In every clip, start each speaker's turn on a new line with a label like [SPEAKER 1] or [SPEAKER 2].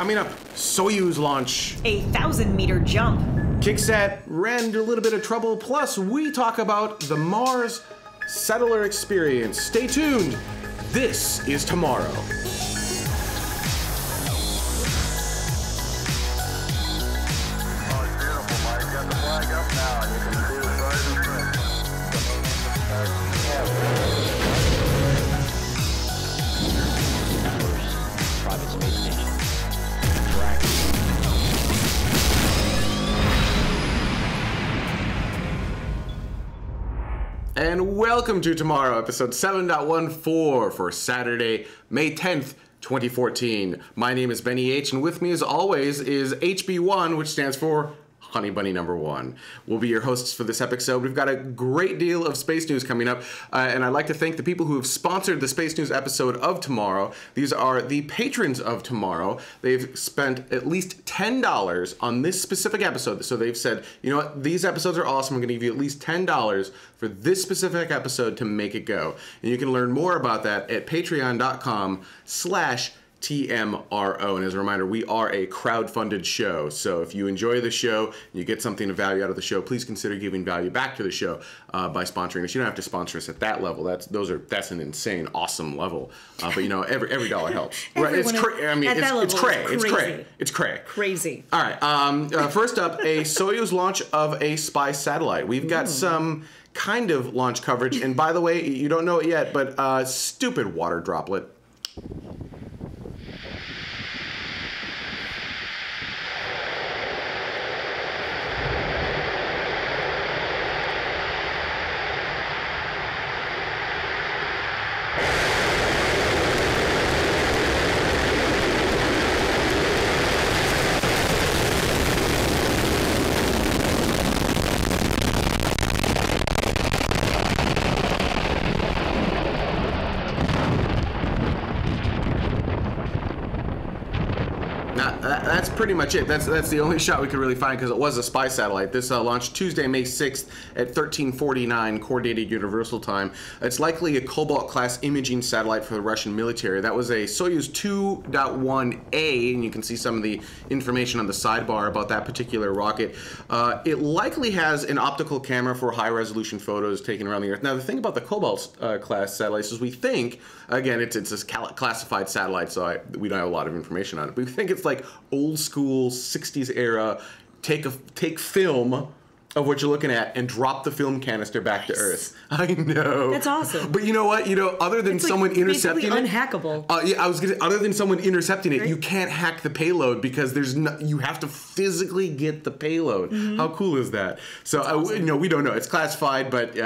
[SPEAKER 1] Coming up, Soyuz launch.
[SPEAKER 2] A 1,000-meter jump.
[SPEAKER 1] KickSat ran into a little bit of trouble. Plus, we talk about the Mars settler experience. Stay tuned. This is tomorrow. And welcome to Tomorrow, episode 7.14 for Saturday, May 10th, 2014. My name is Benny H, and with me as always is HB1, which stands for Honey Bunny Number 1. We'll be your hosts for this episode. We've got a great deal of space news coming up, and I'd like to thank the people who have sponsored the space news episode of tomorrow. These are the patrons of tomorrow. They've spent at least $10 on this specific episode. So they've said, you know what, these episodes are awesome. I'm going to give you at least $10 for this specific episode to make it go. And you can learn more about that at patreon.com/TMRO. And as a reminder, we are a crowd-funded show. So if you enjoy the show, and you get something of value out of the show, please consider giving value back to the show by sponsoring us. You don't have to sponsor us at that level. That's an insane, awesome level. But you know, every dollar helps. Right? It's cray.
[SPEAKER 2] Crazy.
[SPEAKER 1] All right. First up, a Soyuz launch of a spy satellite. We've got some kind of launch coverage, and by the way, you don't know it yet, but stupid water droplet. That's pretty much it. That's the only shot we could really find because it was a spy satellite. This launched Tuesday, May 6th at 13:49 Coordinated Universal Time. It's likely a Cobalt-class imaging satellite for the Russian military. That was a Soyuz 2.1A, and you can see some of the information on the sidebar about that particular rocket. It likely has an optical camera for high-resolution photos taken around the Earth. Now, the thing about the Cobalt-class satellites is we think, again, it's a classified satellite, so we don't have a lot of information on it, but we think it's like old school 60s era, take film of what you're looking at and drop the film canister back to Earth. I know.
[SPEAKER 2] That's awesome.
[SPEAKER 1] But you know what? Other than someone intercepting it,
[SPEAKER 2] unhackable.
[SPEAKER 1] Other than someone intercepting it, you can't hack the payload because you have to physically get the payload. How cool is that? So awesome. We don't know. It's classified, but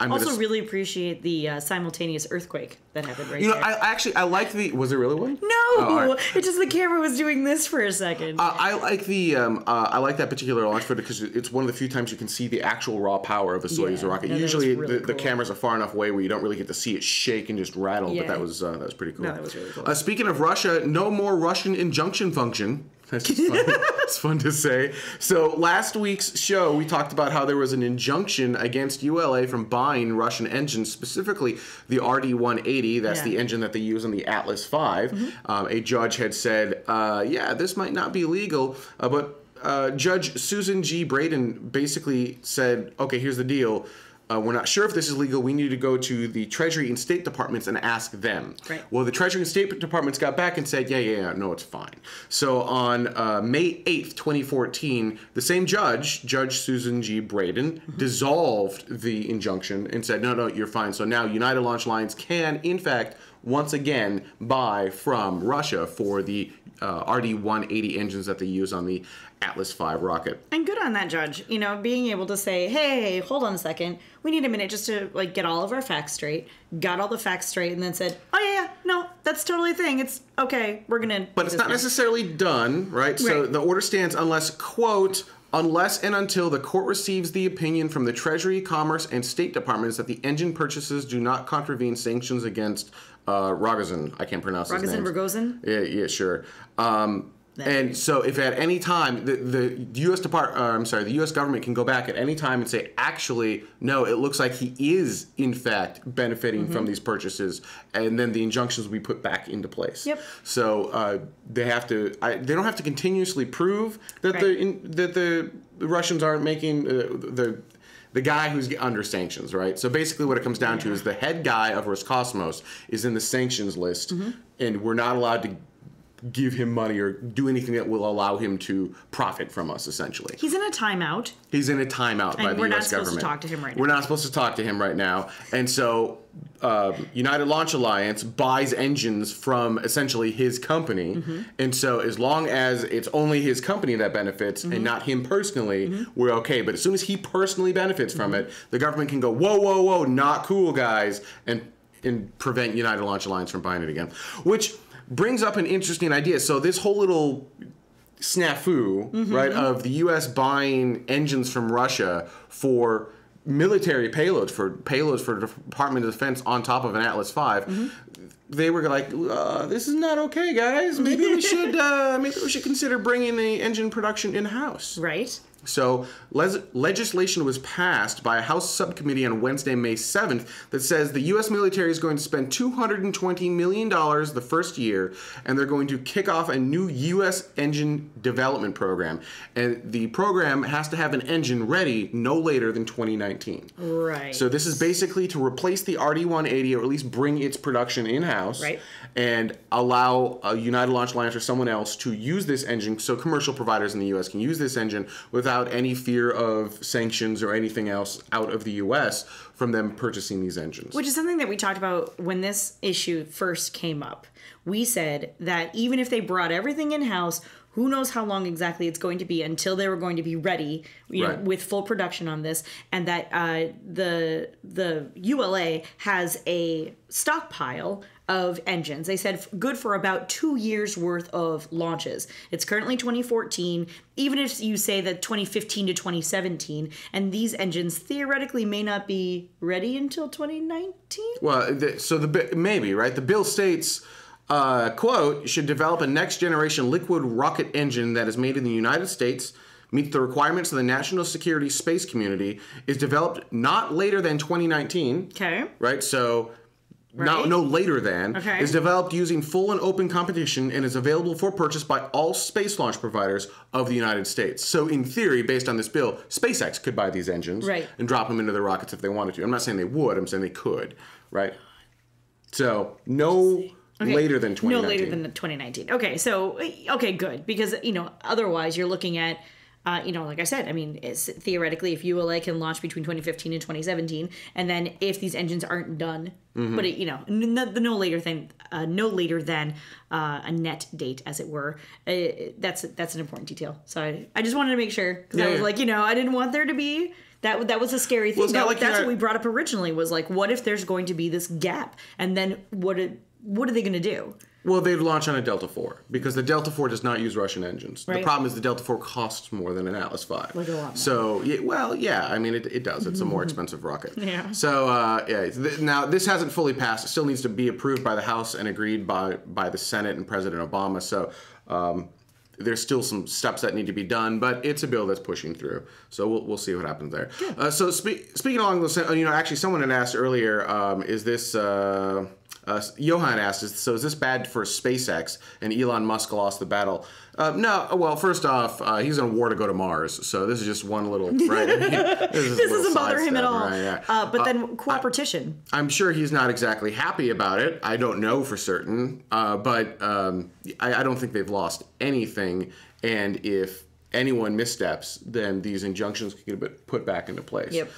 [SPEAKER 1] I'm
[SPEAKER 2] also really appreciate the simultaneous earthquake that happened right there.
[SPEAKER 1] I like the. Was there really one?
[SPEAKER 2] No, it's just the camera was doing this for a second.
[SPEAKER 1] I like the. I like that particular launch photo because it's one of the few times you can see the actual raw power of a Soyuz rocket. Usually, really the cameras are far enough away where you don't really get to see it shake and just rattle. Yeah. But that was pretty cool.
[SPEAKER 2] No, that was really cool.
[SPEAKER 1] Speaking of Russia, no more Russian injunction function. That's just fun. It's fun to say. So last week's show, we talked about how there was an injunction against ULA from buying Russian engines, specifically the RD-180. That's the engine that they use on the Atlas V. A judge had said, this might not be legal, but Judge Susan G. Braden basically said, okay, here's the deal. We're not sure if this is legal. We need to go to the Treasury and State Departments and ask them.
[SPEAKER 2] Right.
[SPEAKER 1] Well, the Treasury and State Departments got back and said, no, it's fine. So on May 8th, 2014, the same judge, Judge Susan G. Braden, dissolved the injunction and said, no, you're fine. So now United Launch Lines can, in fact, once again buy from Russia for the RD-180 engines that they use on the Atlas V rocket.
[SPEAKER 2] And good on that judge, being able to say, hey, hold on a second, we need a minute just to get all of our facts straight, got all the facts straight, and then said, no, that's totally a thing, it's okay, we're gonna.
[SPEAKER 1] But it's not necessarily done, right? So the order stands unless, quote, unless and until the court receives the opinion from the Treasury, Commerce, and State Departments that the engine purchases do not contravene sanctions against Rogozin. I can't pronounce his name.
[SPEAKER 2] Rogozin?
[SPEAKER 1] Yeah, sure. And so, if at any time the U.S. government can go back at any time and say, actually, no, it looks like he is in fact benefiting from these purchases, and then the injunctions will be put back into place.
[SPEAKER 2] Yep.
[SPEAKER 1] So they have to. They don't have to continuously prove that the Russians aren't making the guy who's under sanctions, right? So basically, what it comes down to is the head guy of Roscosmos is in the sanctions list, and we're not allowed to give him money or do anything that will allow him to profit from us, essentially.
[SPEAKER 2] He's in a timeout.
[SPEAKER 1] He's in a timeout by the U.S. government.
[SPEAKER 2] We're not supposed to talk to him right now.
[SPEAKER 1] We're not supposed to talk to him right now. And so United Launch Alliance buys engines from essentially his company. And so as long as it's only his company that benefits and not him personally, we're okay. But as soon as he personally benefits from it, the government can go, whoa, whoa, whoa, not cool, guys, and prevent United Launch Alliance from buying it again. Which brings up an interesting idea. So this whole little snafu, right, of the U.S. buying engines from Russia for military payloads, for the Department of Defense on top of an Atlas V, they were like, this is not okay, guys. Maybe we should consider bringing the engine production in-house.
[SPEAKER 2] Right.
[SPEAKER 1] So legislation was passed by a House subcommittee on Wednesday, May 7th, that says the U.S. military is going to spend $220 million the first year, and they're going to kick off a new U.S. engine development program. And the program has to have an engine ready no later than 2019.
[SPEAKER 2] Right.
[SPEAKER 1] So this is basically to replace the RD-180, or at least bring its production in-house,
[SPEAKER 2] right,
[SPEAKER 1] and allow a United Launch Alliance or someone else to use this engine, so commercial providers in the U.S. can use this engine without any fear of sanctions or anything else out of the U.S. from them purchasing these engines.
[SPEAKER 2] Which is something that we talked about when this issue first came up. We said that even if they brought everything in-house, who knows how long exactly it's going to be until they were going to be ready, you know, with full production on this, and that the ULA has a stockpile of engines. They said good for about 2 years worth of launches. It's currently 2014, even if you say that 2015 to 2017, and these engines theoretically may not be ready until 2019?
[SPEAKER 1] Well, maybe, right? The bill states, quote, should develop a next-generation liquid rocket engine that is made in the United States, meets the requirements of the national security space community, is developed not later than 2019.
[SPEAKER 2] Okay.
[SPEAKER 1] Right? So no later than, is developed using full and open competition and is available for purchase by all space launch providers of the United States. So in theory, based on this bill, SpaceX could buy these engines and drop them into their rockets if they wanted to. I'm not saying they would, I'm saying they could, right? So later than 2019.
[SPEAKER 2] No later than 2019. Okay, so, good. Because, otherwise you're looking at, like I said, I mean, theoretically, if ULA can launch between 2015 and 2017, and then if these engines aren't done, but, no later than a net date, as it were, that's an important detail. So I just wanted to make sure, because I was like, I didn't want there to be... That was a scary thing. Well, that's what we brought up originally, was like, what if there's going to be this gap? And then what are they going to do?
[SPEAKER 1] Well, they'd launch on a Delta IV, because the Delta IV does not use Russian engines. Right. The problem is the Delta IV costs more than an Atlas V. Like a lot more. So, I mean, it does. It's a more expensive rocket. Yeah. So, now, this hasn't fully passed. It still needs to be approved by the House and agreed by the Senate and President Obama. So, there's still some steps that need to be done, but it's a bill that's pushing through. So we'll see what happens there. So speaking along those, actually someone had asked earlier, is this... Johan asked, is this bad for SpaceX and Elon Musk lost the battle? No, well, first off, he's in a war to go to Mars, so this is just one little, right? I mean, this doesn't bother him at all. Right, yeah.
[SPEAKER 2] But then cooperation.
[SPEAKER 1] I'm sure he's not exactly happy about it. I don't know for certain, but I don't think they've lost anything, and if anyone missteps, then these injunctions can get put back into place. Yep.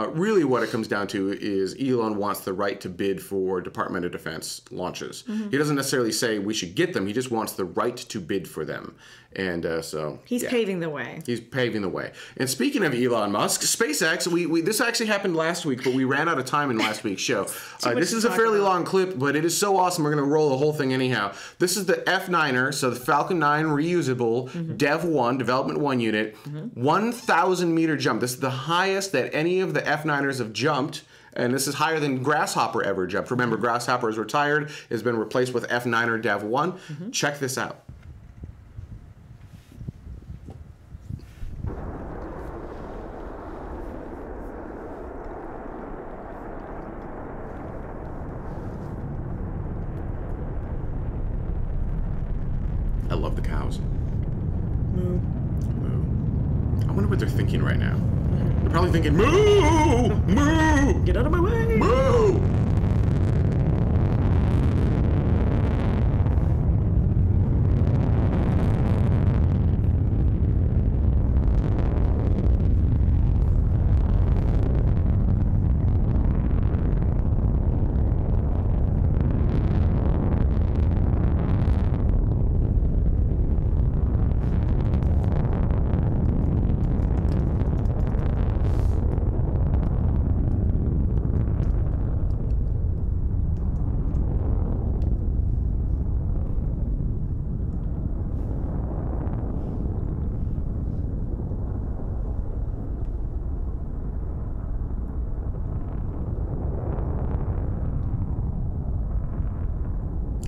[SPEAKER 1] Really what it comes down to is Elon wants the right to bid for Department of Defense launches. He doesn't necessarily say we should get them. He just wants the right to bid for them. And so... He's
[SPEAKER 2] paving the way.
[SPEAKER 1] He's paving the way. And speaking of Elon Musk, SpaceX, this actually happened last week, but we ran out of time in last week's show. This is a fairly long clip, but it is so awesome, we're going to roll the whole thing anyhow. This is the F9er, so the Falcon 9 reusable Dev 1, Development 1 unit, 1,000 meter jump. This is the highest that any of the F9ers have jumped. And this is higher than Grasshopper ever jumped. Remember, Grasshopper is retired, has been replaced with F9er Dev 1. Check this out. love the cows.
[SPEAKER 2] Moo.
[SPEAKER 1] Moo. I wonder what they're thinking right now. They're probably thinking, moo! Moo!
[SPEAKER 2] Get out of my way!
[SPEAKER 1] Moo!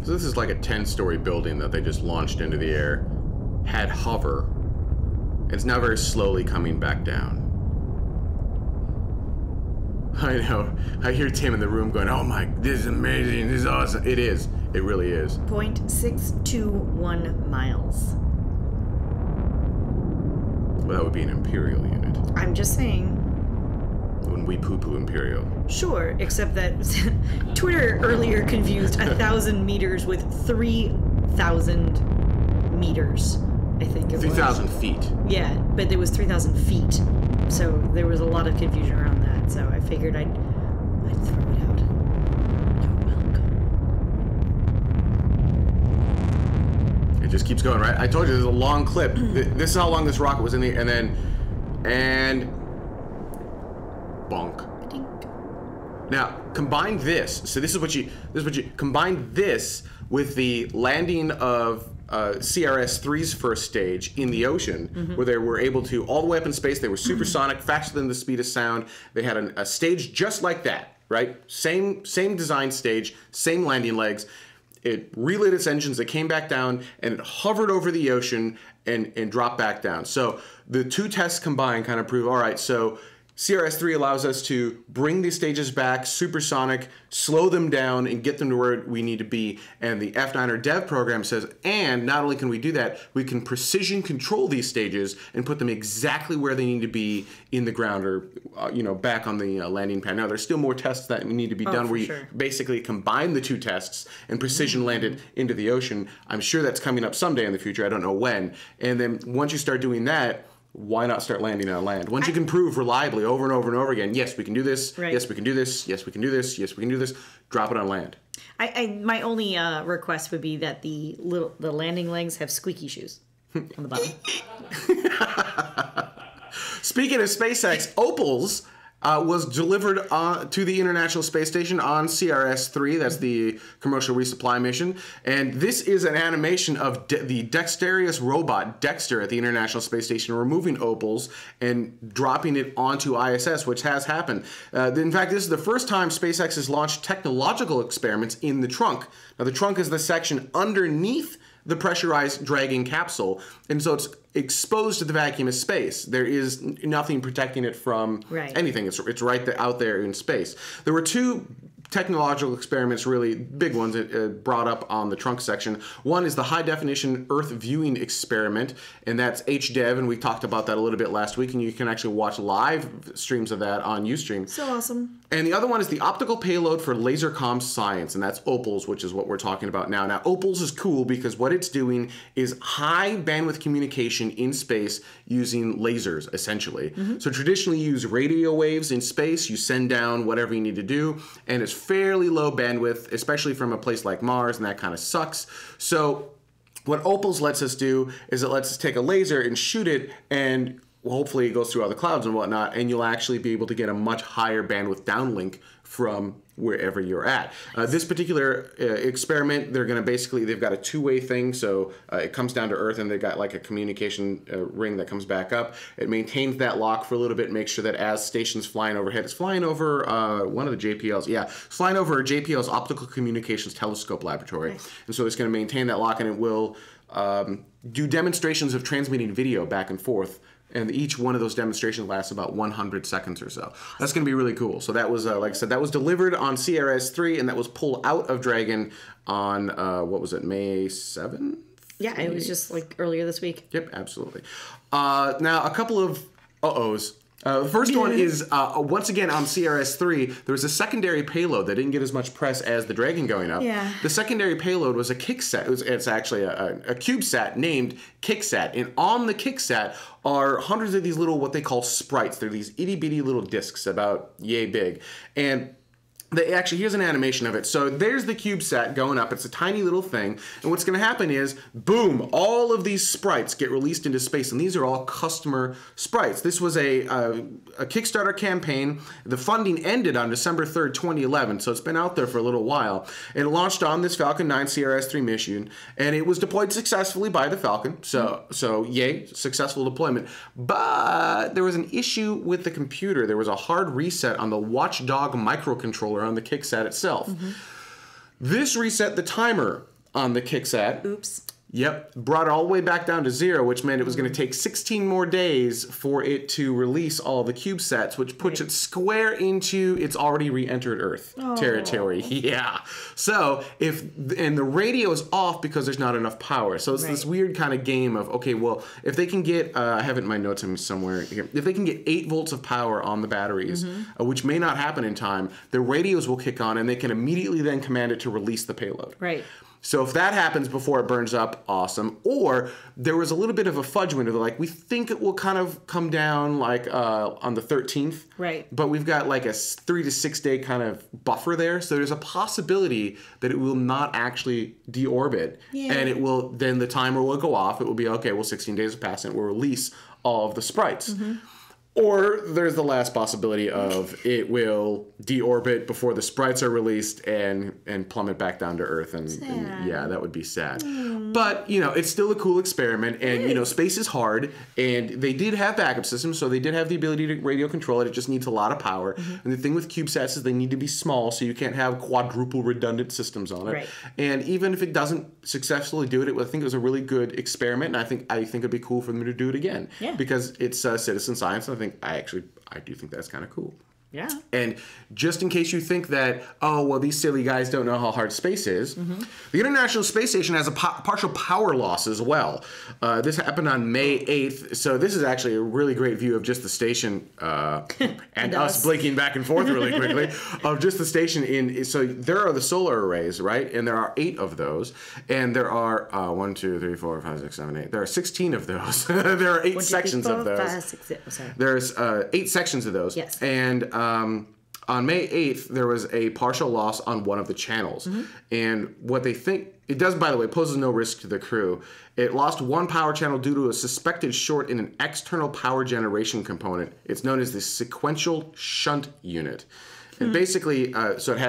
[SPEAKER 1] So this is like a 10-story building that they just launched into the air, had hover, and it's now very slowly coming back down. I know. I hear Tim in the room going, oh my, this is amazing, this is awesome. It is. It really is.
[SPEAKER 2] 0.621 miles.
[SPEAKER 1] Well, that would be an Imperial unit.
[SPEAKER 2] I'm just saying.
[SPEAKER 1] When we poo-poo Imperial.
[SPEAKER 2] Sure, except that Twitter earlier confused 1,000 meters with 3,000 meters, I think it was.
[SPEAKER 1] 3,000 feet.
[SPEAKER 2] Yeah, but it was 3,000 feet. So there was a lot of confusion around that, so I figured I'd throw it out. You're welcome.
[SPEAKER 1] It just keeps going, right? I told you there's a long clip. This is how long this rocket was in the, and bonk. Now, combine this. So this is what you combine this with the landing of CRS-3's first stage in the ocean, where they were able to, all the way up in space, they were supersonic, faster than the speed of sound. They had a stage just like that, right? Same design stage, same landing legs. It relit its engines, it came back down, and it hovered over the ocean and dropped back down. So the two tests combined kind of prove, all right, so CRS-3 allows us to bring these stages back, supersonic, slow them down, and get them to where we need to be. And the F9 dev program says, and not only can we do that, we can precision control these stages and put them exactly where they need to be in the ground or, back on the landing pad. Now, there's still more tests that need to be done where you basically combine the two tests and precision land it into the ocean. I'm sure that's coming up someday in the future. I don't know when. And then once you start doing that, why not start landing on land? Once you can prove reliably over and over and over again, yes, we can do this, yes, we can do this, yes, we can do this, yes, we can do this, drop it on land.
[SPEAKER 2] My only request would be that the landing legs have squeaky shoes on the bottom.
[SPEAKER 1] Speaking of SpaceX, OPALS was delivered to the International Space Station on CRS-3. That's the commercial resupply mission. And this is an animation of the dexterous robot Dexter at the International Space Station removing OPALS and dropping it onto ISS, which has happened. In fact, this is the first time SpaceX has launched technological experiments in the trunk. Now, the trunk is the section underneath the pressurized Dragon capsule, and so it's exposed to the vacuum of space. There is nothing protecting it from anything. It's right out there in space. There were two technological experiments, really big ones, brought up on the trunk section. One is the high-definition Earth viewing experiment, and that's HDEV, and we talked about that a little bit last week, and you can actually watch live streams of that on Ustream.
[SPEAKER 2] So awesome.
[SPEAKER 1] And the other one is the optical payload for laser comm science, and that's OPALS, which is what we're talking about now. Now, OPALS is cool because what it's doing is high bandwidth communication in space using lasers, essentially. So traditionally you use radio waves in space, you send down whatever you need to do, and it's fairly low bandwidth, especially from a place like Mars, and that kind of sucks. So what OPALS lets us do is it lets us take a laser and shoot it, and hopefully it goes through all the clouds and whatnot, and you'll actually be able to get a much higher bandwidth downlink from wherever you're at. This particular experiment, they're going to they've got a two-way thing, so it comes down to Earth, and they've got like a communication ring that comes back up. It maintains that lock for a little bit, makes sure that as station's flying overhead, it's flying over one of the JPLs, it's flying over JPL's Optical Communications Telescope Laboratory. And so it's going to maintain that lock, and it will do demonstrations of transmitting video back and forth. And each one of those demonstrations lasts about 100 seconds or so. That's going to be really cool. So that was, like I said, that was delivered on CRS-3, and that was pulled out of Dragon on, May 7th?
[SPEAKER 2] Yeah, it was just like earlier this week.
[SPEAKER 1] Yep, absolutely. Now, a couple of uh-ohs. The first one is, once again, on CRS-3, there was a secondary payload that didn't get as much press as the Dragon going up.
[SPEAKER 2] Yeah.
[SPEAKER 1] The secondary payload was a KickSat. It's actually a CubeSat named KickSat. And on the KickSat are hundreds of these little, what they call sprites. They're these itty-bitty little discs about yay big. And here's an animation of it. So there's the CubeSat going up. It's a tiny little thing. And what's going to happen is, boom, all of these sprites get released into space. And these are all customer sprites. This was a Kickstarter campaign. The funding ended on December 3rd, 2011. So it's been out there for a little while. And it launched on this Falcon 9 CRS-3 mission. And it was deployed successfully by the Falcon. So yay, successful deployment. But there was an issue with the computer. There was a hard reset on the Watchdog microcontroller on the KickSat itself. This reset the timer on the KickSat.
[SPEAKER 2] Oops.
[SPEAKER 1] Yep, brought it all the way back down to 0, which meant it was going to take 16 more days for it to release all the CubeSats, which puts it square into its already re-entered Earth territory. Yeah. So, and the radio is off because there's not enough power. So it's this weird kind of game of, okay, well, if they can get, I have it in my notes somewhere here, if they can get 8 volts of power on the batteries, which may not happen in time, the radios will kick on and they can immediately then command it to release the payload.
[SPEAKER 2] Right.
[SPEAKER 1] So if that happens before it burns up, awesome. Or there was a little bit of a fudge window. Like, we think it will kind of come down like on the 13th.
[SPEAKER 2] Right.
[SPEAKER 1] But we've got like a 3 to 6 day kind of buffer there. So there's a possibility that it will not actually deorbit. Yeah. And it will, then the timer will go off. It will be, okay, well, 16 days have passed and it will release all of the sprites. Or there's the last possibility of it will deorbit before the sprites are released and plummet back down to Earth. And yeah, that would be sad. But, you know, it's still a cool experiment. And, you know, space is hard. And they did have backup systems, so they did have the ability to radio control it. It just needs a lot of power. And the thing with CubeSats is they need to be small, so you can't have quadruple redundant systems on it. Right. And even if it doesn't successfully do it, I think it was a really good experiment. And I think it'd be cool for them to do it again. Yeah. Because it's citizen science. And I do think that's kind of cool.
[SPEAKER 2] Yeah.
[SPEAKER 1] And just in case you think that, oh, well, these silly guys don't know how hard space is, the International Space Station has a partial power loss as well. This happened on May 8th. So this is actually a really great view of just the station and us blinking back and forth really quickly of just the station. So there are the solar arrays, right? And there are 8 of those. And there are 1, 2, 3, 4, 5, 6, 7, 8. There are 16 of those. There are 8 sections of those. 5, 6, 7, sorry. There's 8 sections of those.
[SPEAKER 2] Yes.
[SPEAKER 1] And on May 8th, there was a partial loss on one of the channels. And what they think, it does, by the way, poses no risk to the crew. It lost one power channel due to a suspected short in an external power generation component. It's known as the sequential shunt unit. And basically, so it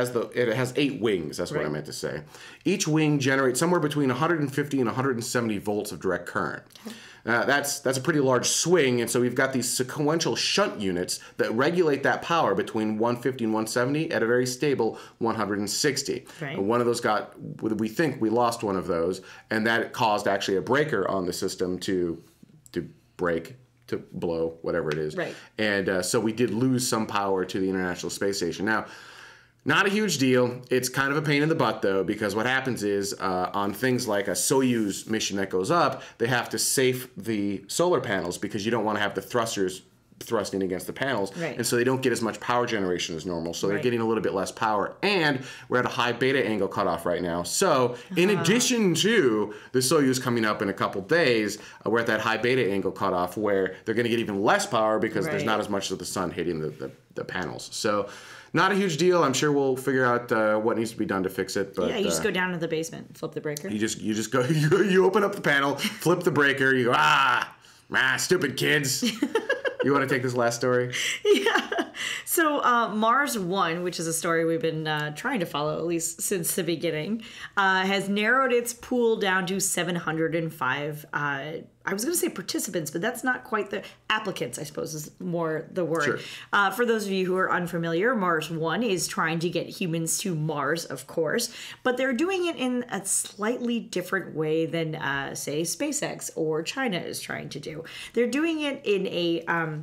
[SPEAKER 1] has 8 wings, that's what I meant to say. Each wing generates somewhere between 150 and 170 volts of direct current. That's a pretty large swing, and so we've got these sequential shunt units that regulate that power between 150 and 170 at a very stable 160. Right. And one of those we think we lost one of those, and that caused actually a breaker on the system to break, to blow, whatever it is. Right. And so we did lose some power to the International Space Station. Now, not a huge deal. It's kind of a pain in the butt, though, because what happens is on things like a Soyuz mission that goes up, they have to safe the solar panels because you don't want to have the thrusters thrusting against the panels. Right. And so they don't get as much power generation as normal. So they're getting a little bit less power. And we're at a high beta angle cutoff right now. So in addition to the Soyuz coming up in a couple days, we're at that high beta angle cutoff where they're going to get even less power because there's not as much of the sun hitting the panels. So not a huge deal. I'm sure we'll figure out what needs to be done to fix it. But
[SPEAKER 2] you just go down to the basement, flip the breaker.
[SPEAKER 1] You just go. You open up the panel, flip the breaker. You go stupid kids. You want to take this last story?
[SPEAKER 2] Yeah. So Mars 1, which is a story we've been trying to follow at least since the beginning, has narrowed its pool down to 705. I was going to say participants, but that's not quite the applicants, I suppose, is more the word. Sure. For those of you who are unfamiliar, Mars 1 is trying to get humans to Mars, of course, but they're doing it in a slightly different way than, say, SpaceX or China is trying to do. They're doing it in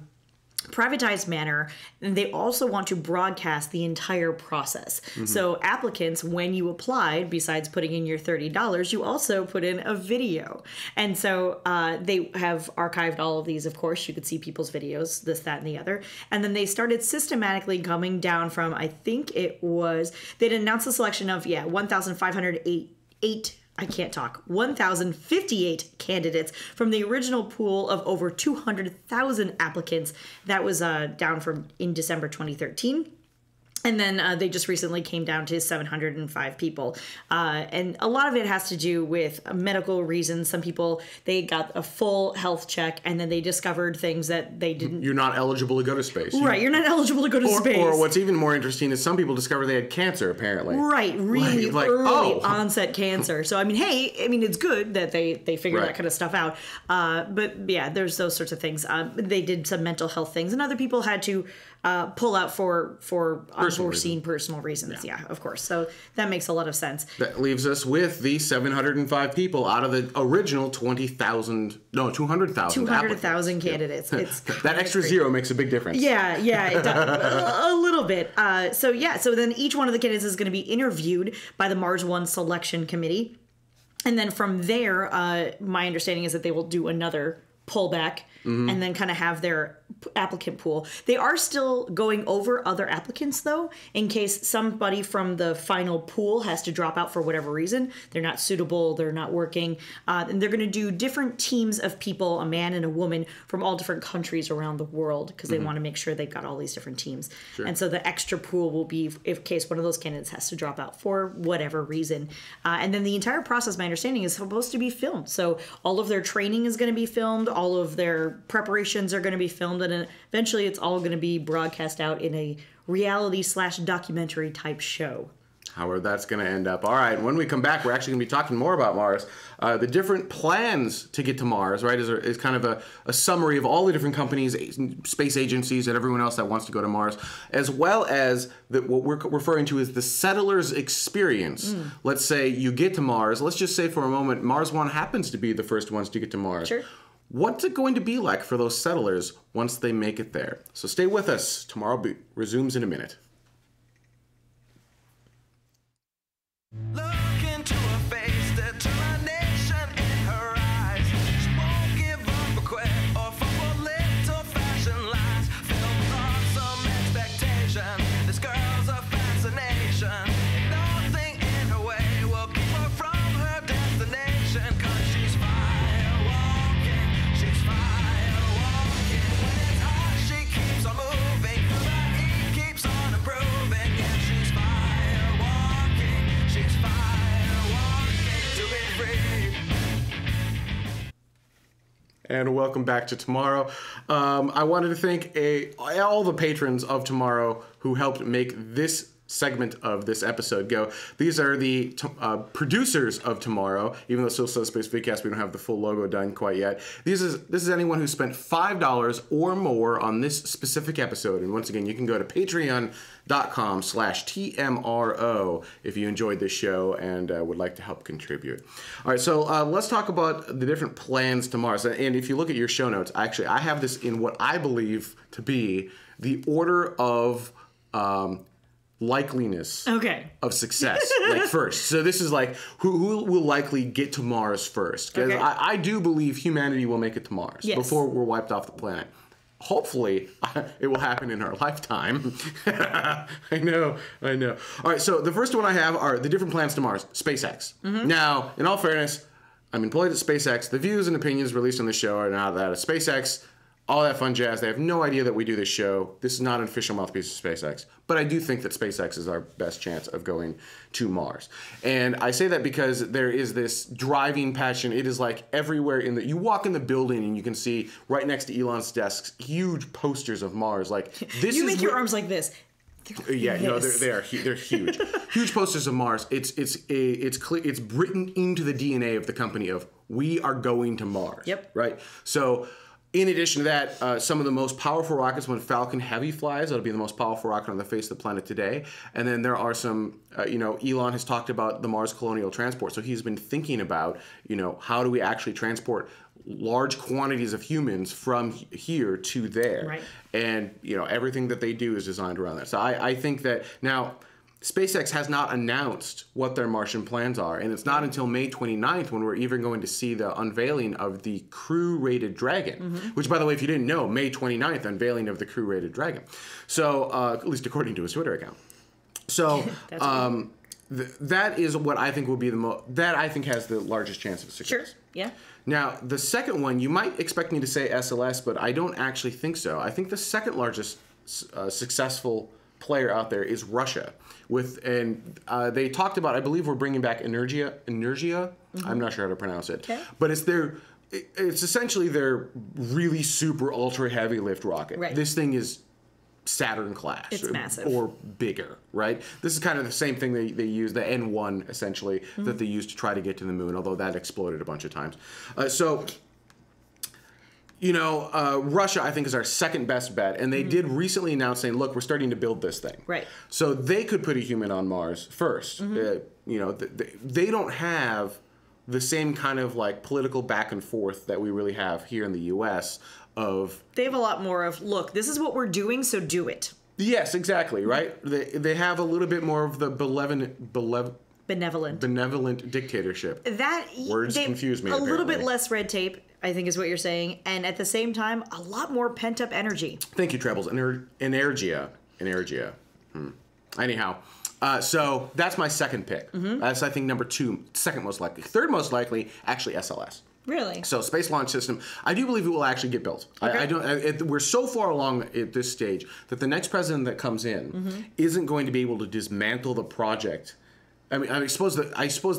[SPEAKER 2] privatized manner, and they also want to broadcast the entire process. So applicants, when you applied, besides putting in your $30, you also put in a video. And so they have archived all of these, of course. You could see people's videos, this, that, and the other. And then they started systematically coming down from, I think it was, they'd announced the selection of, 1,058 candidates from the original pool of over 200,000 applicants. That was down from in December 2013. And then they just recently came down to 705 people. And a lot of it has to do with medical reasons. Some people, they got a full health check and then they discovered things that they didn't.
[SPEAKER 1] You're not eligible to go to space.
[SPEAKER 2] Right, you're not eligible to go to space.
[SPEAKER 1] Or what's even more interesting is some people discover they had cancer, apparently.
[SPEAKER 2] Right, really early onset cancer. So, I mean, it's good that they figure that kind of stuff out. But yeah, there's those sorts of things. They did some mental health things, and other people had to pull out for unforeseen personal reasons. Yeah, of course. So that makes a lot of sense.
[SPEAKER 1] That leaves us with the 705 people out of the original 200,000.
[SPEAKER 2] 200,000 candidates.
[SPEAKER 1] Yeah.
[SPEAKER 2] It's
[SPEAKER 1] that extra zero makes a big difference.
[SPEAKER 2] Yeah, it does. A little bit. So then each one of the candidates is going to be interviewed by the Mars One Selection Committee. And then from there, my understanding is that they will do another pullback and then kind of have their applicant pool. They are still going over other applicants, though, in case somebody from the final pool has to drop out for whatever reason. They're not suitable, they're not working. And they're going to do different teams of people, a man and a woman, from all different countries around the world, because they want to make sure they've got all these different teams. Sure. And so the extra pool will be in case one of those candidates has to drop out for whatever reason. And then the entire process, my understanding, is supposed to be filmed. So all of their training is going to be filmed, all of their preparations are going to be filmed, and eventually it's all going to be broadcast out in a reality/documentary type show.
[SPEAKER 1] However that's going to end up. All right, when we come back, we're actually going to be talking more about Mars. The different plans to get to Mars, right, is kind of a summary of all the different companies, space agencies, and everyone else that wants to go to Mars, as well as what we're referring to as the settler's experience. Let's say you get to Mars. Let's just say for a moment, Mars One happens to be the first ones to get to Mars.
[SPEAKER 2] Sure.
[SPEAKER 1] What's it going to be like for those settlers once they make it there? So stay with us. Tomorrow resumes in a minute.
[SPEAKER 3] Look into her face, determination in her eyes. She won't give up or quit or fall for little fashion lies. Filled with some expectation, this girl's a fascination. And nothing in her way will keep her from her destination. 'Cause she's fire walking, she's fire walking. When it's hot, she keeps on moving, the heat keeps on improving. Yeah, she's fire walking, she's fire walking to be free.
[SPEAKER 1] And welcome back to Tomorrow. I wanted to thank all the patrons of Tomorrow who helped make this segment of this episode go. These are the producers of Tomorrow, even though it still says Spacevidcast, we don't have the full logo done quite yet. This is anyone who spent $5 or more on this specific episode. And once again, you can go to patreon.com/TMRO if you enjoyed this show and would like to help contribute. All right, so let's talk about the different plans to Mars. And if you look at your show notes, actually, I have this in what I believe to be the order of likeliness of success, like first. So this is like who will likely get to Mars first, because I do believe humanity will make it to Mars before we're wiped off the planet. Hopefully it will happen in our lifetime. I know. All right, so the first one I have are the different plans to Mars. SpaceX. Now, in all fairness, I'm employed at SpaceX. The views and opinions released on the show are not that of SpaceX. All that fun jazz. They have no idea that we do this show. This is not an official mouthpiece of SpaceX. But I do think that SpaceX is our best chance of going to Mars. And I say that because there is this driving passion. It is like everywhere you walk in the building and you can see right next to Elon's desk huge posters of Mars. Like this.
[SPEAKER 2] You make your arms like this.
[SPEAKER 1] Yeah, they're huge. Huge posters of Mars. It's clear. It's written into the DNA of the company of we are going to Mars.
[SPEAKER 2] Yep.
[SPEAKER 1] Right. So In addition to that, some of the most powerful rockets when Falcon Heavy flies, it'll be the most powerful rocket on the face of the planet today. And then there are some, Elon has talked about the Mars Colonial Transport. So he's been thinking about, how do we actually transport large quantities of humans from here to there.
[SPEAKER 2] Right.
[SPEAKER 1] And, everything that they do is designed around that. So I think that now SpaceX has not announced what their Martian plans are, and it's not until May 29th when we're even going to see the unveiling of the crew-rated Dragon, which, by the way, if you didn't know, May 29th, unveiling of the crew-rated Dragon. So, at least according to his Twitter account. So, that is what I think will be that I think has the largest chance of success.
[SPEAKER 2] Sure, yeah.
[SPEAKER 1] Now, the second one, you might expect me to say SLS, but I don't actually think so. I think the second largest successful player out there is Russia. They talked about, I believe we're bringing back Energia. I'm not sure how to pronounce it.
[SPEAKER 2] Okay.
[SPEAKER 1] But it's essentially their really super ultra heavy lift rocket.
[SPEAKER 2] Right.
[SPEAKER 1] This thing is Saturn class.
[SPEAKER 2] It's massive.
[SPEAKER 1] Or bigger, right? This is kind of the same thing they use, the N1 essentially, that they used to try to get to the moon, although that exploded a bunch of times. Russia, I think, is our second best bet. And they did recently announce saying, look, we're starting to build this thing.
[SPEAKER 2] Right.
[SPEAKER 1] So they could put a human on Mars first. They don't have the same kind of political back and forth that we really have here in the U.S.
[SPEAKER 2] They have a lot more of, look, this is what we're doing, so do it.
[SPEAKER 1] Yes, exactly, right? They have a little bit more of the benevolent dictatorship. Words confuse me.
[SPEAKER 2] A little bit less red tape, I think is what you're saying, and at the same time, a lot more pent-up energy.
[SPEAKER 1] Thank you, Trebles. Energia. Anyhow, so that's my second pick. That's, I think, number 2, second most likely. Third most likely, actually, SLS.
[SPEAKER 2] Really?
[SPEAKER 1] So Space Launch System, I do believe it will actually get built.
[SPEAKER 2] Okay.
[SPEAKER 1] We're so far along at this stage that the next president that comes in isn't going to be able to dismantle the project. I suppose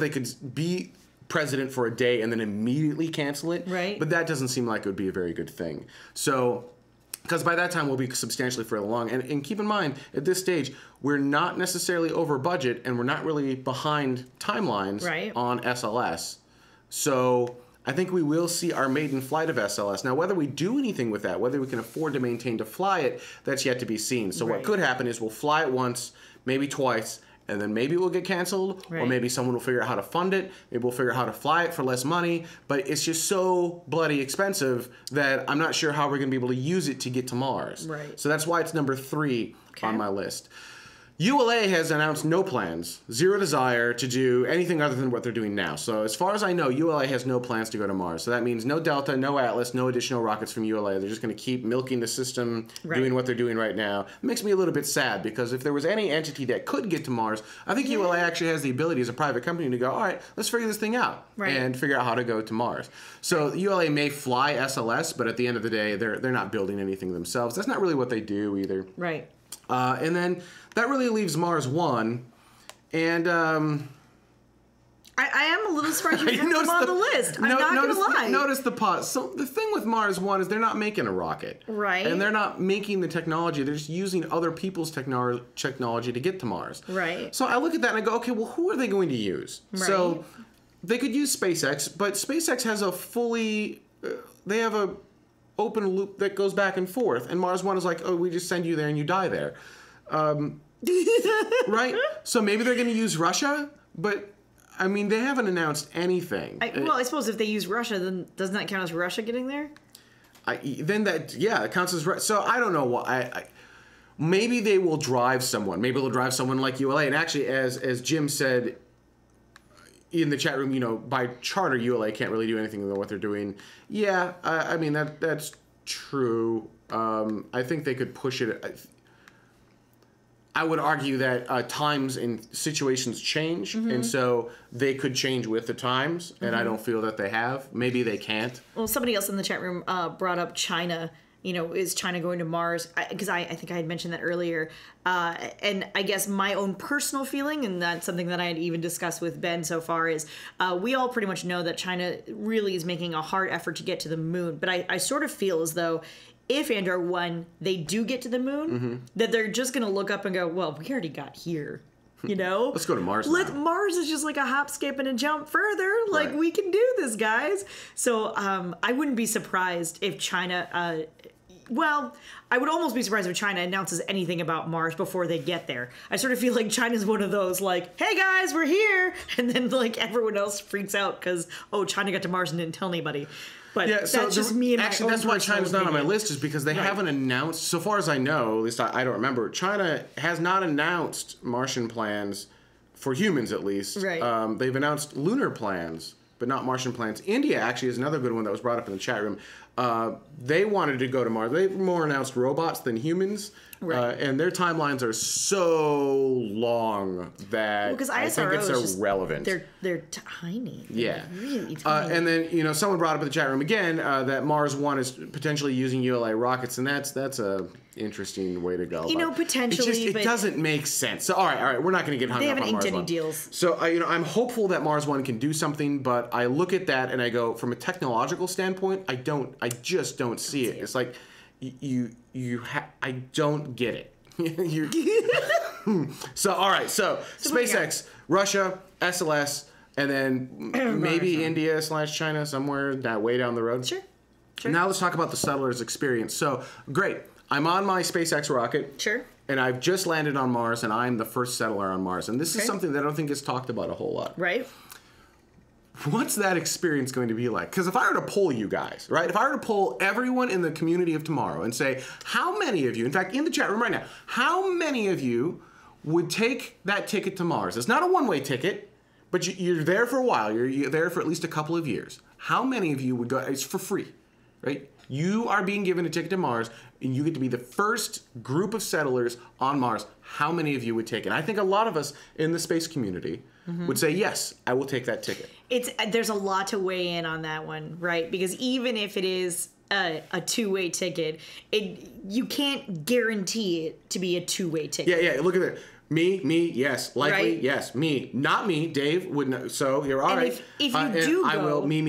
[SPEAKER 1] they could be president for a day and then immediately cancel it.
[SPEAKER 2] Right.
[SPEAKER 1] But that doesn't seem like it would be a very good thing. So, because by that time we'll be substantially further along. And keep in mind, at this stage, we're not necessarily over budget and we're not really behind timelines on SLS. So I think we will see our maiden flight of SLS. Now, whether we do anything with that, whether we can afford to maintain to fly it, that's yet to be seen. So what could happen is we'll fly it once, maybe twice, and then maybe it will get canceled, or maybe someone will figure out how to fund it. Maybe we'll figure out how to fly it for less money. But it's just so bloody expensive that I'm not sure how we're going to be able to use it to get to Mars.
[SPEAKER 2] Right.
[SPEAKER 1] So that's why it's number 3 on my list. ULA has announced no plans, zero desire to do anything other than what they're doing now. So as far as I know, ULA has no plans to go to Mars. So that means no Delta, no Atlas, no additional rockets from ULA. They're just going to keep milking the system, doing what they're doing right now. It makes me a little bit sad because if there was any entity that could get to Mars, I think ULA actually has the ability as a private company to go, all right, let's figure this thing out and figure out how to go to Mars. So ULA may fly SLS, but at the end of the day, they're not building anything themselves. That's not really what they do either.
[SPEAKER 2] Right.
[SPEAKER 1] And then that really leaves Mars 1. And I
[SPEAKER 2] am a little surprised you have them on the list. I'm not going to lie.
[SPEAKER 1] Notice the pause. So the thing with Mars 1 is they're not making a rocket.
[SPEAKER 2] Right.
[SPEAKER 1] And they're not making the technology. They're just using other people's technology to get to Mars.
[SPEAKER 2] Right.
[SPEAKER 1] So I look at that and I go, okay, well, who are they going to use?
[SPEAKER 2] Right.
[SPEAKER 1] So they could use SpaceX, but SpaceX has a fully... they have a open loop that goes back and forth, and Mars 1 is like, oh, we just send you there and you die there. Right? So maybe they're going to use Russia, but I mean, they haven't announced anything.
[SPEAKER 2] I suppose if they use Russia, then doesn't that count as Russia getting there?
[SPEAKER 1] It counts as Russia. So I don't know why. Maybe they will drive someone. Maybe they'll drive someone like ULA. And actually, as Jim said in the chat room, by charter, ULA can't really do anything with what they're doing. Yeah, I mean, that's true. I think they could push it. I would argue that times and situations change, and so they could change with the times, and I don't feel that they have. Maybe they can't.
[SPEAKER 2] Well, somebody else in the chat room brought up China. Is China going to Mars? Because I think I had mentioned that earlier. And I guess my own personal feeling, and that's something that I had even discussed with Ben so far, is we all pretty much know that China really is making a hard effort to get to the moon. But I sort of feel as though if Andor 1, they do get to the moon, that they're just going to look up and go, well, we already got here. You know?
[SPEAKER 1] Let's go to Mars now.
[SPEAKER 2] Mars is just like a hop, skip, and a jump further. Like,
[SPEAKER 1] Right.
[SPEAKER 2] we can do this, guys. So I wouldn't be surprised if China... I would almost be surprised if China announces anything about Mars before they get there. I sort of feel like China's one of those, like, hey guys, we're here! And then, like, everyone else freaks out because, China got to Mars and didn't tell anybody. But that's just me and
[SPEAKER 1] actually,
[SPEAKER 2] my own
[SPEAKER 1] that's why
[SPEAKER 2] personal
[SPEAKER 1] China's not on my
[SPEAKER 2] opinion.
[SPEAKER 1] list, is because they haven't announced, so far as I know, at least I don't remember, China has not announced Martian plans, for humans at least.
[SPEAKER 2] Right.
[SPEAKER 1] They've announced lunar plans, but not Martian plans. India actually is another good one that was brought up in the chat room. They wanted to go to Mars. They've more announced robots than humans.
[SPEAKER 2] Right.
[SPEAKER 1] And their timelines are so long that I think it's irrelevant.
[SPEAKER 2] They're tiny.
[SPEAKER 1] Yeah.
[SPEAKER 2] They're really tiny.
[SPEAKER 1] And then, someone brought up in the chat room again that Mars 1 is potentially using ULA rockets, and that's a interesting way to go.
[SPEAKER 2] Potentially,
[SPEAKER 1] it doesn't make sense. So, all right, we're not going to get hung up on Mars 1.
[SPEAKER 2] They haven't inked any deals.
[SPEAKER 1] So, I'm hopeful that Mars 1 can do something, but I look at that and I go, from a technological standpoint, I just don't see it. It's like, I don't get it. So, all right, so SpaceX, Russia, SLS, and then maybe India / China somewhere way down the road.
[SPEAKER 2] Sure.
[SPEAKER 1] Now let's talk about the settlers' experience. So, great. I'm on my SpaceX rocket.
[SPEAKER 2] Sure.
[SPEAKER 1] And I've just landed on Mars, and I'm the first settler on Mars. And this is something that I don't think gets talked about a whole lot.
[SPEAKER 2] Right.
[SPEAKER 1] What's that experience going to be like? Because if I were to poll you guys, right? If I were to poll everyone in the community of tomorrow and say, how many of you, in fact, in the chat room right now, how many of you would take that ticket to Mars? It's not a one-way ticket, but you're there for a while. You're there for at least a couple of years. How many of you would go? It's for free, right? You are being given a ticket to Mars, and you get to be the first group of settlers on Mars. How many of you would take it? I think a lot of us in the space community would say, yes, I will take that ticket.
[SPEAKER 2] There's a lot to weigh in on that one, right? Because even if it is a two-way ticket, you can't guarantee it to be a two-way ticket.
[SPEAKER 1] Yeah, look at it. Me, yes. Likely,
[SPEAKER 2] Right.
[SPEAKER 1] yes. Me, not me. Dave would know. So you're all
[SPEAKER 2] And
[SPEAKER 1] right.
[SPEAKER 2] if you do
[SPEAKER 1] I
[SPEAKER 2] go-
[SPEAKER 1] will. Me.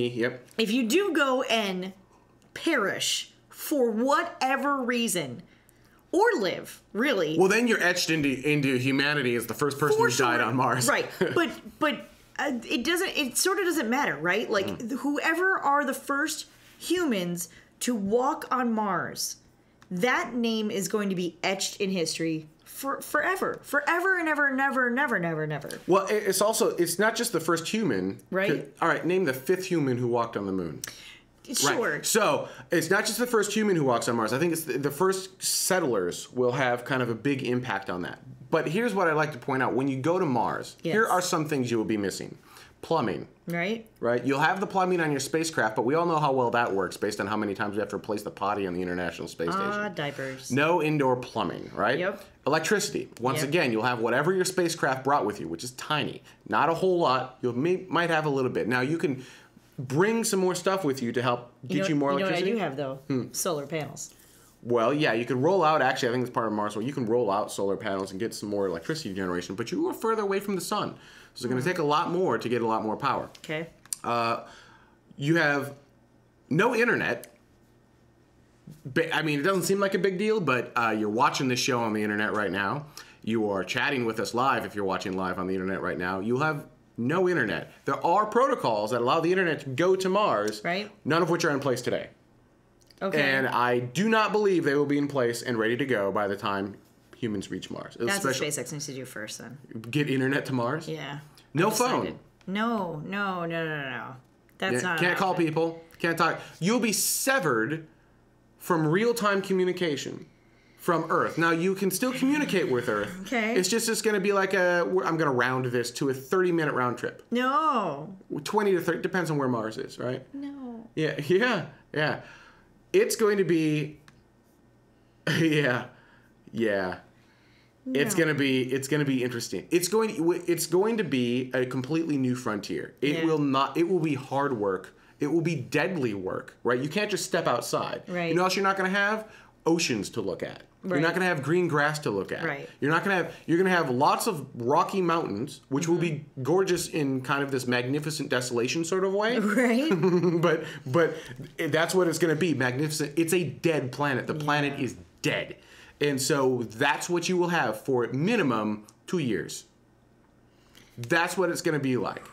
[SPEAKER 1] Yep.
[SPEAKER 2] If you do go and perish for whatever reason, or live, really.
[SPEAKER 1] Well, then you're etched into humanity as the first person who died on Mars.
[SPEAKER 2] Right. But it sort of doesn't matter, right? Like, whoever are the first humans to walk on Mars, that name is going to be etched in history forever and never.
[SPEAKER 1] Well, it's not just the first human.
[SPEAKER 2] Right.
[SPEAKER 1] All right, name the fifth human who walked on the moon.
[SPEAKER 2] Sure.
[SPEAKER 1] Right. So it's not just the first human who walks on Mars. I think it's the first settlers will have kind of a big impact on that. But here's what I'd like to point out. When you go to Mars, here are some things you will be missing. Plumbing.
[SPEAKER 2] Right.
[SPEAKER 1] You'll have the plumbing on your spacecraft, but we all know how well that works based on how many times we have to replace the potty on the International Space Station.
[SPEAKER 2] Diapers.
[SPEAKER 1] No indoor plumbing, right?
[SPEAKER 2] Yep.
[SPEAKER 1] Electricity. Once again, you'll have whatever your spacecraft brought with you, which is tiny. Not a whole lot. Might have a little bit. Now, you can bring some more stuff with you to help get you more electricity.
[SPEAKER 2] You know what I do have, though? Solar panels.
[SPEAKER 1] Well, yeah, you can roll out, actually, I think it's part of Mars, where you can roll out solar panels and get some more electricity generation, but you are further away from the sun. So it's going to take a lot more to get a lot more power.
[SPEAKER 2] Okay.
[SPEAKER 1] You have no internet. I mean, it doesn't seem like a big deal, but you're watching this show on the internet right now. You are chatting with us live if you're watching live on the internet right now. You'll have no internet. There are protocols that allow the internet to go to Mars,
[SPEAKER 2] right? None
[SPEAKER 1] of which are in place today.
[SPEAKER 2] Okay.
[SPEAKER 1] And I do not believe they will be in place and ready to go by the time humans reach Mars.
[SPEAKER 2] That's what SpaceX needs to do first, then.
[SPEAKER 1] Get internet to Mars?
[SPEAKER 2] Yeah.
[SPEAKER 1] No phone.
[SPEAKER 2] No. That's not.
[SPEAKER 1] Can't call people. Can't talk. You'll be severed from real-time communication from Earth. Now, you can still communicate with Earth.
[SPEAKER 2] Okay.
[SPEAKER 1] It's going to be like I'm going to round this to a 30-minute round trip.
[SPEAKER 2] No.
[SPEAKER 1] 20 to 30, depends on where Mars is, right?
[SPEAKER 2] No.
[SPEAKER 1] Yeah. It's going to be, yeah. No. It's going to be interesting. It's going to be a completely new frontier. It will be hard work. It will be deadly work, right? You can't just step outside.
[SPEAKER 2] Right.
[SPEAKER 1] You know what else you're not going to have? Oceans to look at.
[SPEAKER 2] Right.
[SPEAKER 1] You're not going to have green grass to look at.
[SPEAKER 2] Right.
[SPEAKER 1] You're going to have lots of rocky mountains, which will be gorgeous in kind of this magnificent desolation sort of way.
[SPEAKER 2] Right.
[SPEAKER 1] but that's what it's going to be. Magnificent. It's a dead planet. The planet is dead. And so that's what you will have for minimum 2 years. That's what it's going to be like.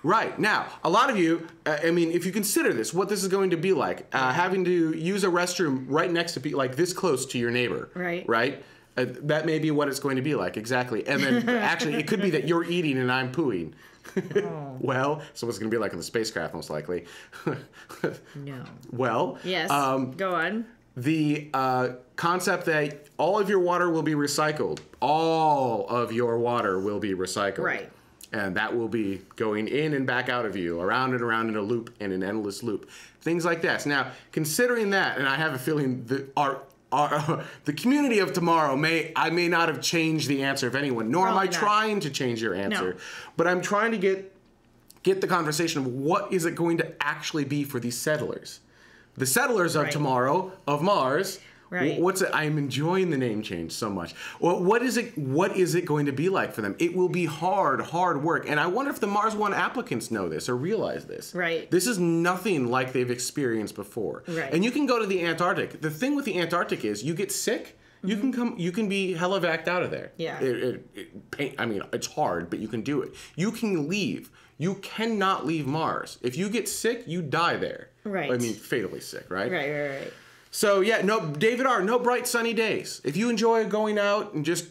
[SPEAKER 1] Right. Now, a lot of you, I mean, if you consider this, what this is going to be like, having to use a restroom right next to, like this close to your neighbor.
[SPEAKER 2] Right.
[SPEAKER 1] Right? That may be what it's going to be like, exactly. And then, actually, it could be that you're eating and I'm pooing. Oh. Well, so it's going to be like in the spacecraft, most likely.
[SPEAKER 2] No.
[SPEAKER 1] Well.
[SPEAKER 2] Yes. Go on.
[SPEAKER 1] The concept that all of your water will be recycled. All of your water will be recycled. Right. And that will be going in and back out of you, around and around in a loop, in an endless loop. Things like that. Now, considering that, and I have a feeling that the community of tomorrow may not have changed the answer of anyone, nor am I trying to change your answer. No. But I'm trying to get the conversation of what is it going to actually be for these settlers. The settlers of tomorrow, of Mars. Right. What's it? I'm enjoying the name change so much. Well, what is it going to be like for them? It will be hard work. And I wonder if the Mars One applicants know this or realize this. Right. This is nothing like they've experienced before. Right. And you can go to the Antarctic. The thing with the Antarctic is you get sick, you can be helivacked out of there. Yeah. I mean, it's hard, but you can do it. You can leave. You cannot leave Mars. If you get sick, you die there. Right. I mean, fatally sick, right? Right. So yeah, David R., no bright sunny days. If you enjoy going out and just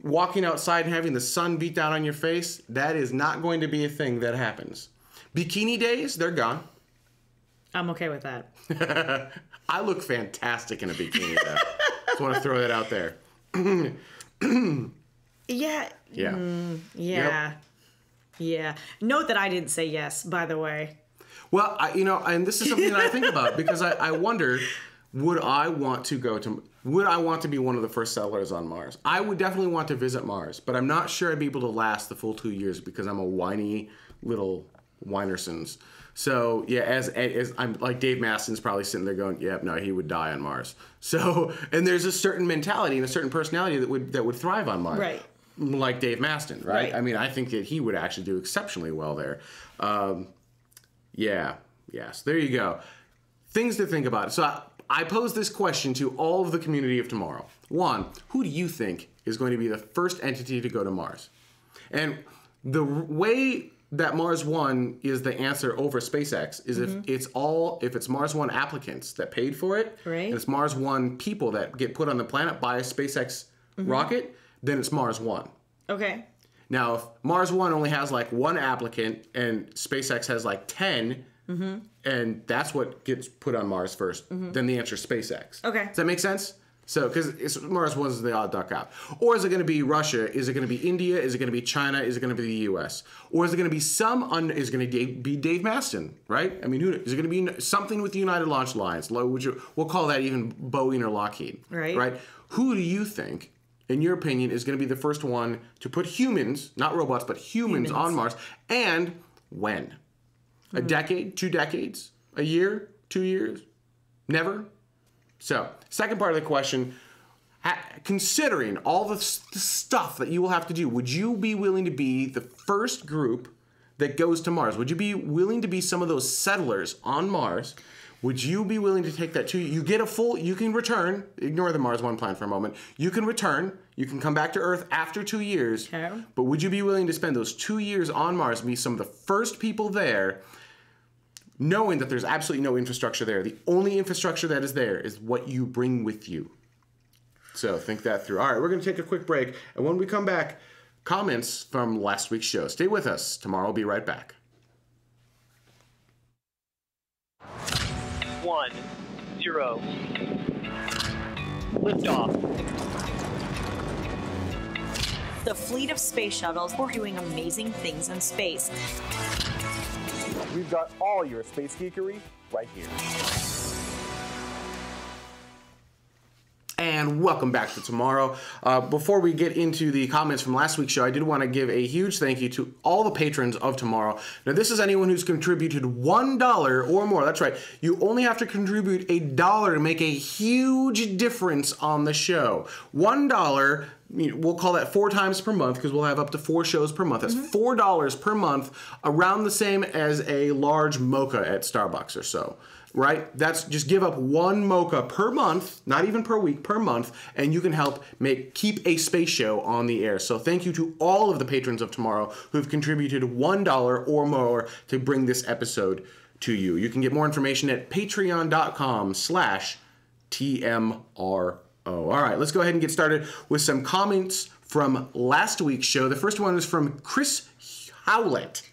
[SPEAKER 1] walking outside and having the sun beat down on your face, that is not going to be a thing that happens. Bikini days, they're gone.
[SPEAKER 2] I'm okay with that.
[SPEAKER 1] I look fantastic in a bikini though. Just want to throw that out there.
[SPEAKER 2] Yeah.
[SPEAKER 1] Yeah.
[SPEAKER 2] Yeah. Note that I didn't say yes, by the way.
[SPEAKER 1] Well, and this is something that I think about because I wonder, would I want to be one of the first settlers on Mars? I would definitely want to visit Mars, but I'm not sure I'd be able to last the full 2 years because I'm a whiny little whinersons. So yeah, as I'm like Dave Maston's probably sitting there going, "Yep, no, he would die on Mars." So, and there's a certain mentality and a certain personality that would thrive on Mars, right? Like Dave Maston, right? I mean, I think that he would actually do exceptionally well there. Yes, there you go. Things to think about. So I pose this question to all of the community of tomorrow. One, who do you think is going to be the first entity to go to Mars? And the way that Mars One is the answer over SpaceX is if it's Mars One applicants that paid for it, right, and it's Mars One people that get put on the planet by a SpaceX rocket, then it's Mars One. Okay. Now, if Mars One only has like one applicant and SpaceX has like 10, and that's what gets put on Mars first, then the answer is SpaceX. Okay. Does that make sense? So, because Mars One's the odd duck out. Or is it going to be Russia? Is it going to be India? Is it going to be China? Is it going to be the U.S.? Or is it going to be is it going to be Dave Maston, right? I mean, is it going to be something with the United Launch Alliance? We'll call that even Boeing or Lockheed. Right? Who do you think, in your opinion, is going to be the first one to put humans, not robots, but humans on Mars? And when? A decade? 2 decades? A year? 2 years? Never? So, second part of the question, considering all the stuff that you will have to do, would you be willing to be the first group that goes to Mars? Would you be willing to be some of those settlers on Mars? Would you be willing to take that you get you can return, ignore the Mars One plan for a moment, you can return, you can come back to Earth after 2 years, but would you be willing to spend those 2 years on Mars and be some of the first people there, knowing that there's absolutely no infrastructure there? The only infrastructure that is there is what you bring with you. So think that through. All right, we're going to take a quick break, and when we come back, comments from last week's show. Stay with us. Tomorrow we'll be right back.
[SPEAKER 4] 1, 0. Liftoff.
[SPEAKER 5] The fleet of space shuttles were doing amazing things in space.
[SPEAKER 6] We've got all your space geekery right here.
[SPEAKER 1] And welcome back to Tomorrow. Before we get into the comments from last week's show, I did want to give a huge thank you to all the patrons of Tomorrow. Now, this is anyone who's contributed $1 or more. That's right. You only have to contribute $1 to make a huge difference on the show. $1, we'll call that 4 times per month because we'll have up to 4 shows per month. That's $4 per month, around the same as a large mocha at Starbucks or so. right? That's just give up one mocha per month, not even per week, per month, and you can help keep a space show on the air. So thank you to all of the patrons of Tomorrow who've contributed $1 or more to bring this episode to you. You can get more information at patreon.com/TMRO. All right, let's go ahead and get started with some comments from last week's show. The first one is from Chris Howlett.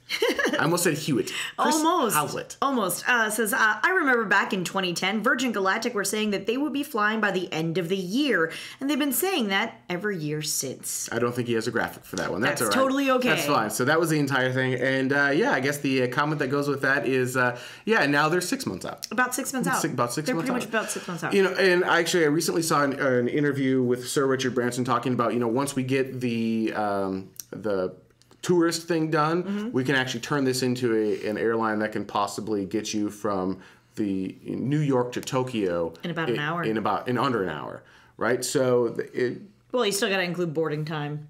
[SPEAKER 1] I almost said Hewitt. Chris Howlett.
[SPEAKER 2] Almost. Says, I remember back in 2010, Virgin Galactic were saying that they would be flying by the end of the year. And they've been saying that every year since.
[SPEAKER 1] I don't think he has a graphic for that one. That's all right.
[SPEAKER 2] Totally okay.
[SPEAKER 1] That's fine. So that was the entire thing. And yeah, I guess the comment that goes with that is, yeah, now they're 6 months out.
[SPEAKER 2] About 6 months out.
[SPEAKER 1] About 6
[SPEAKER 2] they're
[SPEAKER 1] months out.
[SPEAKER 2] pretty much about 6 months out.
[SPEAKER 1] You know, and actually I recently saw an interview with Sir Richard Branson talking about, you know, once we get the tourist thing done, we can actually turn this into an airline that can possibly get you from the New York to Tokyo
[SPEAKER 2] in about an hour.
[SPEAKER 1] In under an hour, right? So
[SPEAKER 2] well, you still got to include boarding time.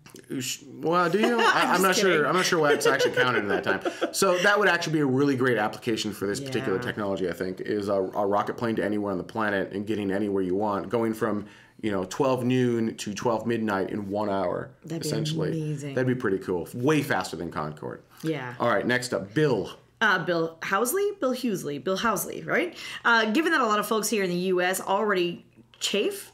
[SPEAKER 1] Well, do you? I'm not sure. I'm not sure what's actually counted in that time. So that would actually be a really great application for this particular technology. I think is a rocket plane to anywhere on the planet and getting anywhere you want, going from 12 noon to 12 midnight in 1 hour.
[SPEAKER 2] That'd
[SPEAKER 1] essentially.
[SPEAKER 2] Be amazing.
[SPEAKER 1] That'd be pretty cool. Way faster than Concorde.
[SPEAKER 2] Yeah.
[SPEAKER 1] All right, next up, Bill.
[SPEAKER 2] Bill Housley, right? Given that a lot of folks here in the U.S. already chaff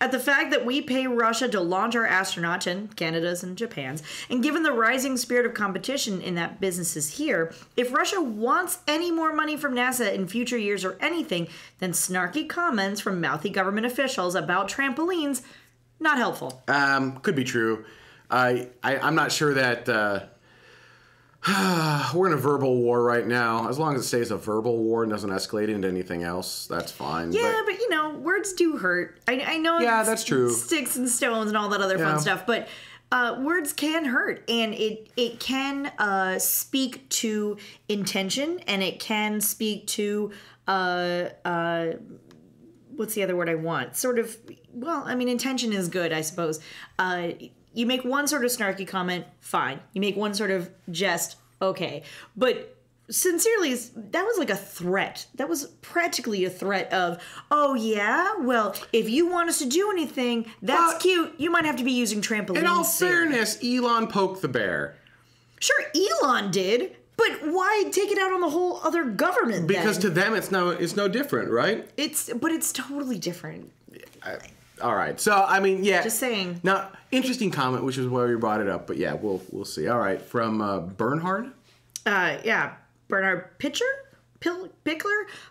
[SPEAKER 2] at the fact that we pay Russia to launch our astronauts, and Canada's and Japan's, and given the rising spirit of competition in that businesses here, if Russia wants any more money from NASA in future years or anything, then snarky comments from mouthy government officials about trampolines, not helpful.
[SPEAKER 1] Could be true. I'm not sure that we're in a verbal war right now. As long as it stays a verbal war and doesn't escalate into anything else, that's fine.
[SPEAKER 2] Yeah, but words do hurt. I know.
[SPEAKER 1] Yeah, that's true.
[SPEAKER 2] Sticks and stones and all that other fun stuff, but words can hurt, and it can speak to intention, and it can speak to what's the other word I want? Sort of. Well, I mean, intention is good, I suppose. You make one sort of snarky comment, fine. You make one sort of jest, okay. But sincerely, that was like a threat. That was practically a threat of, oh yeah, well, if you want us to do anything, that's cute. You might have to be using trampolines.
[SPEAKER 1] In all
[SPEAKER 2] soon.
[SPEAKER 1] fairness, Elon poked the bear.
[SPEAKER 2] Sure, Elon did, but why take it out on the whole other government?
[SPEAKER 1] Because
[SPEAKER 2] then?
[SPEAKER 1] to them, it's no different, right?
[SPEAKER 2] It's totally different.
[SPEAKER 1] All right. So, I mean, yeah.
[SPEAKER 2] Just saying.
[SPEAKER 1] Now, interesting comment, which is why we brought it up. But yeah, we'll see. All right. From Bernhard?
[SPEAKER 2] Yeah. Bernhard Pickler?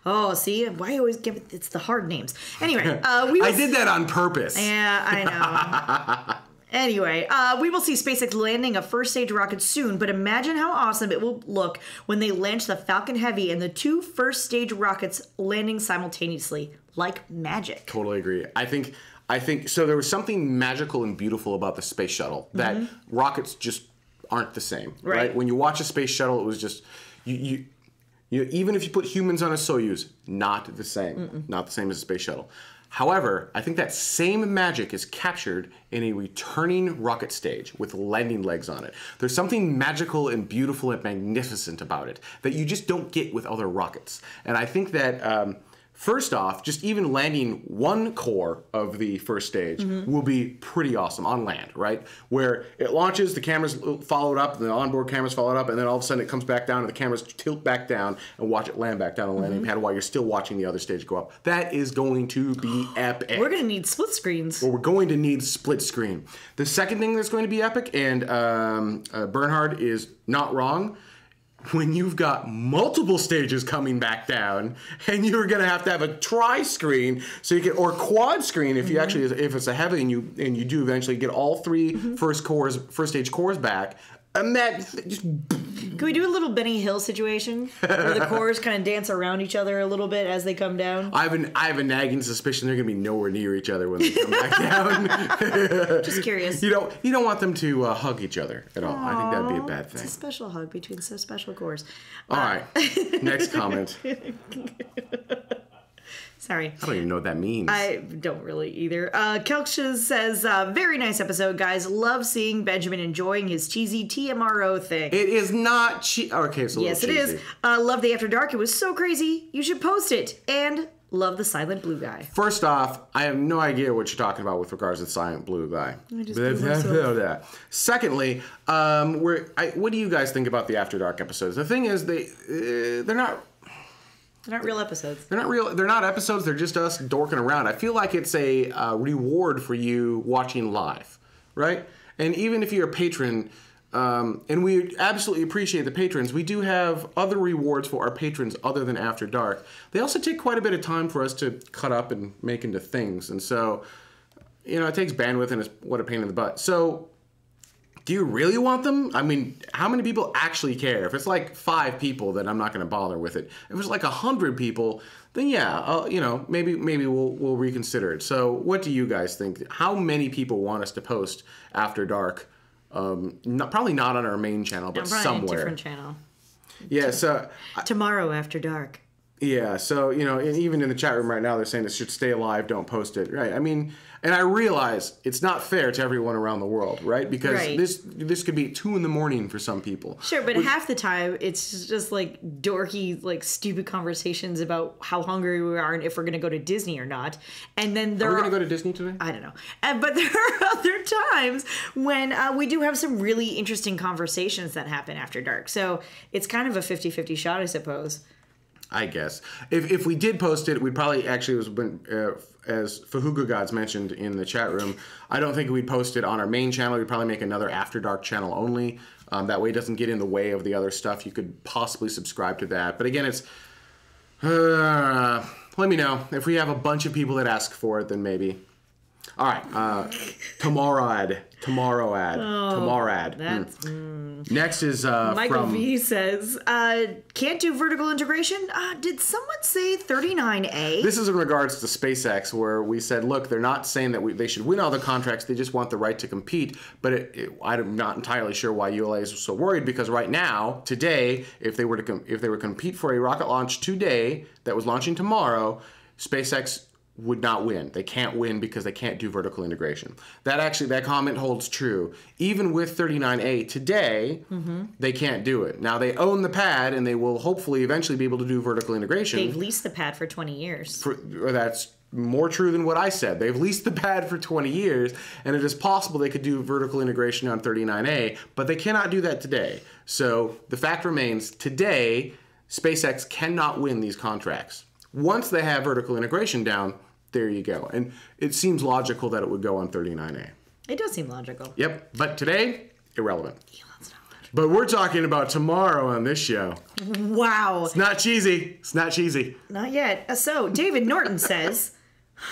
[SPEAKER 2] Oh, see? Why I always give it... It's the hard names. Anyway.
[SPEAKER 1] I did that on purpose.
[SPEAKER 2] Yeah, I know. Anyway, we will see SpaceX landing a first stage rocket soon, but imagine how awesome it will look when they launch the Falcon Heavy and the 2 first stage rockets landing simultaneously. Like magic.
[SPEAKER 1] Totally agree. I think so. There was something magical and beautiful about the space shuttle that rockets just aren't the same, right? When you watch a space shuttle, it was just you even if you put humans on a Soyuz, not the same, not the same as a space shuttle. However, I think that same magic is captured in a returning rocket stage with landing legs on it. There's something magical and beautiful and magnificent about it that you just don't get with other rockets. And I think that first off, just even landing one core of the first stage will be pretty awesome on land, right? Where it launches, the cameras follow it up, the onboard cameras follow it up, and then all of a sudden it comes back down and the cameras tilt back down and watch it land back down on the landing pad while you're still watching the other stage go up. That is going to be epic.
[SPEAKER 2] We're going to need split screens.
[SPEAKER 1] Well, we're going to need split screen. The second thing that's going to be epic, and Bernhard is not wrong, when you've got multiple stages coming back down, and you're going to have a tri-screen, so you can, or quad screen if you actually, if it's a heavy and you do eventually get all 3 first stage cores back, and that just.
[SPEAKER 2] Can we do a little Benny Hill situation where the cores kind of dance around each other a little bit as they come down?
[SPEAKER 1] I have a nagging suspicion they're going to be nowhere near each other when they come back down.
[SPEAKER 2] Just curious.
[SPEAKER 1] You don't want them to hug each other at all. I think that'd be a bad thing.
[SPEAKER 2] It's a special hug between special cores.
[SPEAKER 1] All right. Next comment.
[SPEAKER 2] Sorry.
[SPEAKER 1] I don't even know what that means.
[SPEAKER 2] I don't really either. Kelksha says, very nice episode, guys. Love seeing Benjamin enjoying his cheesy TMRO thing.
[SPEAKER 1] It is not cheesy. Okay, it's a
[SPEAKER 2] Yes, it
[SPEAKER 1] little cheesy.
[SPEAKER 2] is. Love the After Dark. It was so crazy. You should post it. And love the Silent Blue guy.
[SPEAKER 1] First off, I have no idea what you're talking about with regards to the Silent Blue guy.
[SPEAKER 2] I just blew myself.
[SPEAKER 1] Secondly, what do you guys think about the After Dark episodes? The thing is, they're not
[SPEAKER 2] real episodes.
[SPEAKER 1] They're not real. They're not episodes. They're just us dorking around. I feel like it's a reward for you watching live, right? And even if you're a patron, and we absolutely appreciate the patrons, we do have other rewards for our patrons other than After Dark. They also take quite a bit of time for us to cut up and make into things, and so it takes bandwidth, and it's what a pain in the butt. So, do you really want them? I mean, how many people actually care? If it's like 5 people, then I'm not going to bother with it. If it's like 100 people, then yeah, maybe we'll reconsider it. So, what do you guys think? How many people want us to post After Dark? Probably not on our main channel, but somewhere.
[SPEAKER 2] A different channel.
[SPEAKER 1] Yeah. So
[SPEAKER 2] tomorrow After Dark.
[SPEAKER 1] Yeah. So and even in the chat room right now, they're saying it should stay alive, don't post it. Right. I mean. And I realize it's not fair to everyone around the world, right? Because this could be 2 a.m. for some people.
[SPEAKER 2] Sure, but half the time it's just like dorky, like stupid conversations about how hungry we are and if we're going to go to Disney or not. And then
[SPEAKER 1] are we going to go to Disney today?
[SPEAKER 2] I don't know. But there are other times when we do have some really interesting conversations that happen after dark. So it's kind of a 50-50 shot, I suppose.
[SPEAKER 1] I guess. If we did post it, we'd probably actually, as Fahuga Gods mentioned in the chat room, I don't think we'd post it on our main channel. We'd probably make another After Dark channel only. That way it doesn't get in the way of the other stuff. You could possibly subscribe to that. But again, it's... let me know. If we have a bunch of people that ask for it, then maybe... All right, tomorrow ad.
[SPEAKER 2] That's,
[SPEAKER 1] Next is
[SPEAKER 2] Michael
[SPEAKER 1] from...
[SPEAKER 2] V says, can't do vertical integration? Did someone say 39A?
[SPEAKER 1] This is in regards to SpaceX, where we said, look, they're not saying that they should win all the contracts. They just want the right to compete. But I'm not entirely sure why ULA is so worried, because right now, today, if they were to compete for a rocket launch today that was launching tomorrow, SpaceX would not win. They can't win because they can't do vertical integration. That comment holds true. Even with 39A today, they can't do it. Now they own the pad, and they will hopefully eventually be able to do vertical integration.
[SPEAKER 2] They've leased the pad for 20 years.
[SPEAKER 1] That's more true than what I said. They've leased the pad for 20 years, and it is possible they could do vertical integration on 39A, but they cannot do that today. So the fact remains, today, SpaceX cannot win these contracts. Once they have vertical integration down, there you go. And it seems logical that it would go on 39A.
[SPEAKER 2] It does seem logical.
[SPEAKER 1] Yep. But today, irrelevant.
[SPEAKER 2] Elon's not logical.
[SPEAKER 1] But we're talking about tomorrow on this show.
[SPEAKER 2] Wow.
[SPEAKER 1] It's not cheesy. It's not cheesy.
[SPEAKER 2] Not yet. So, David Norton says,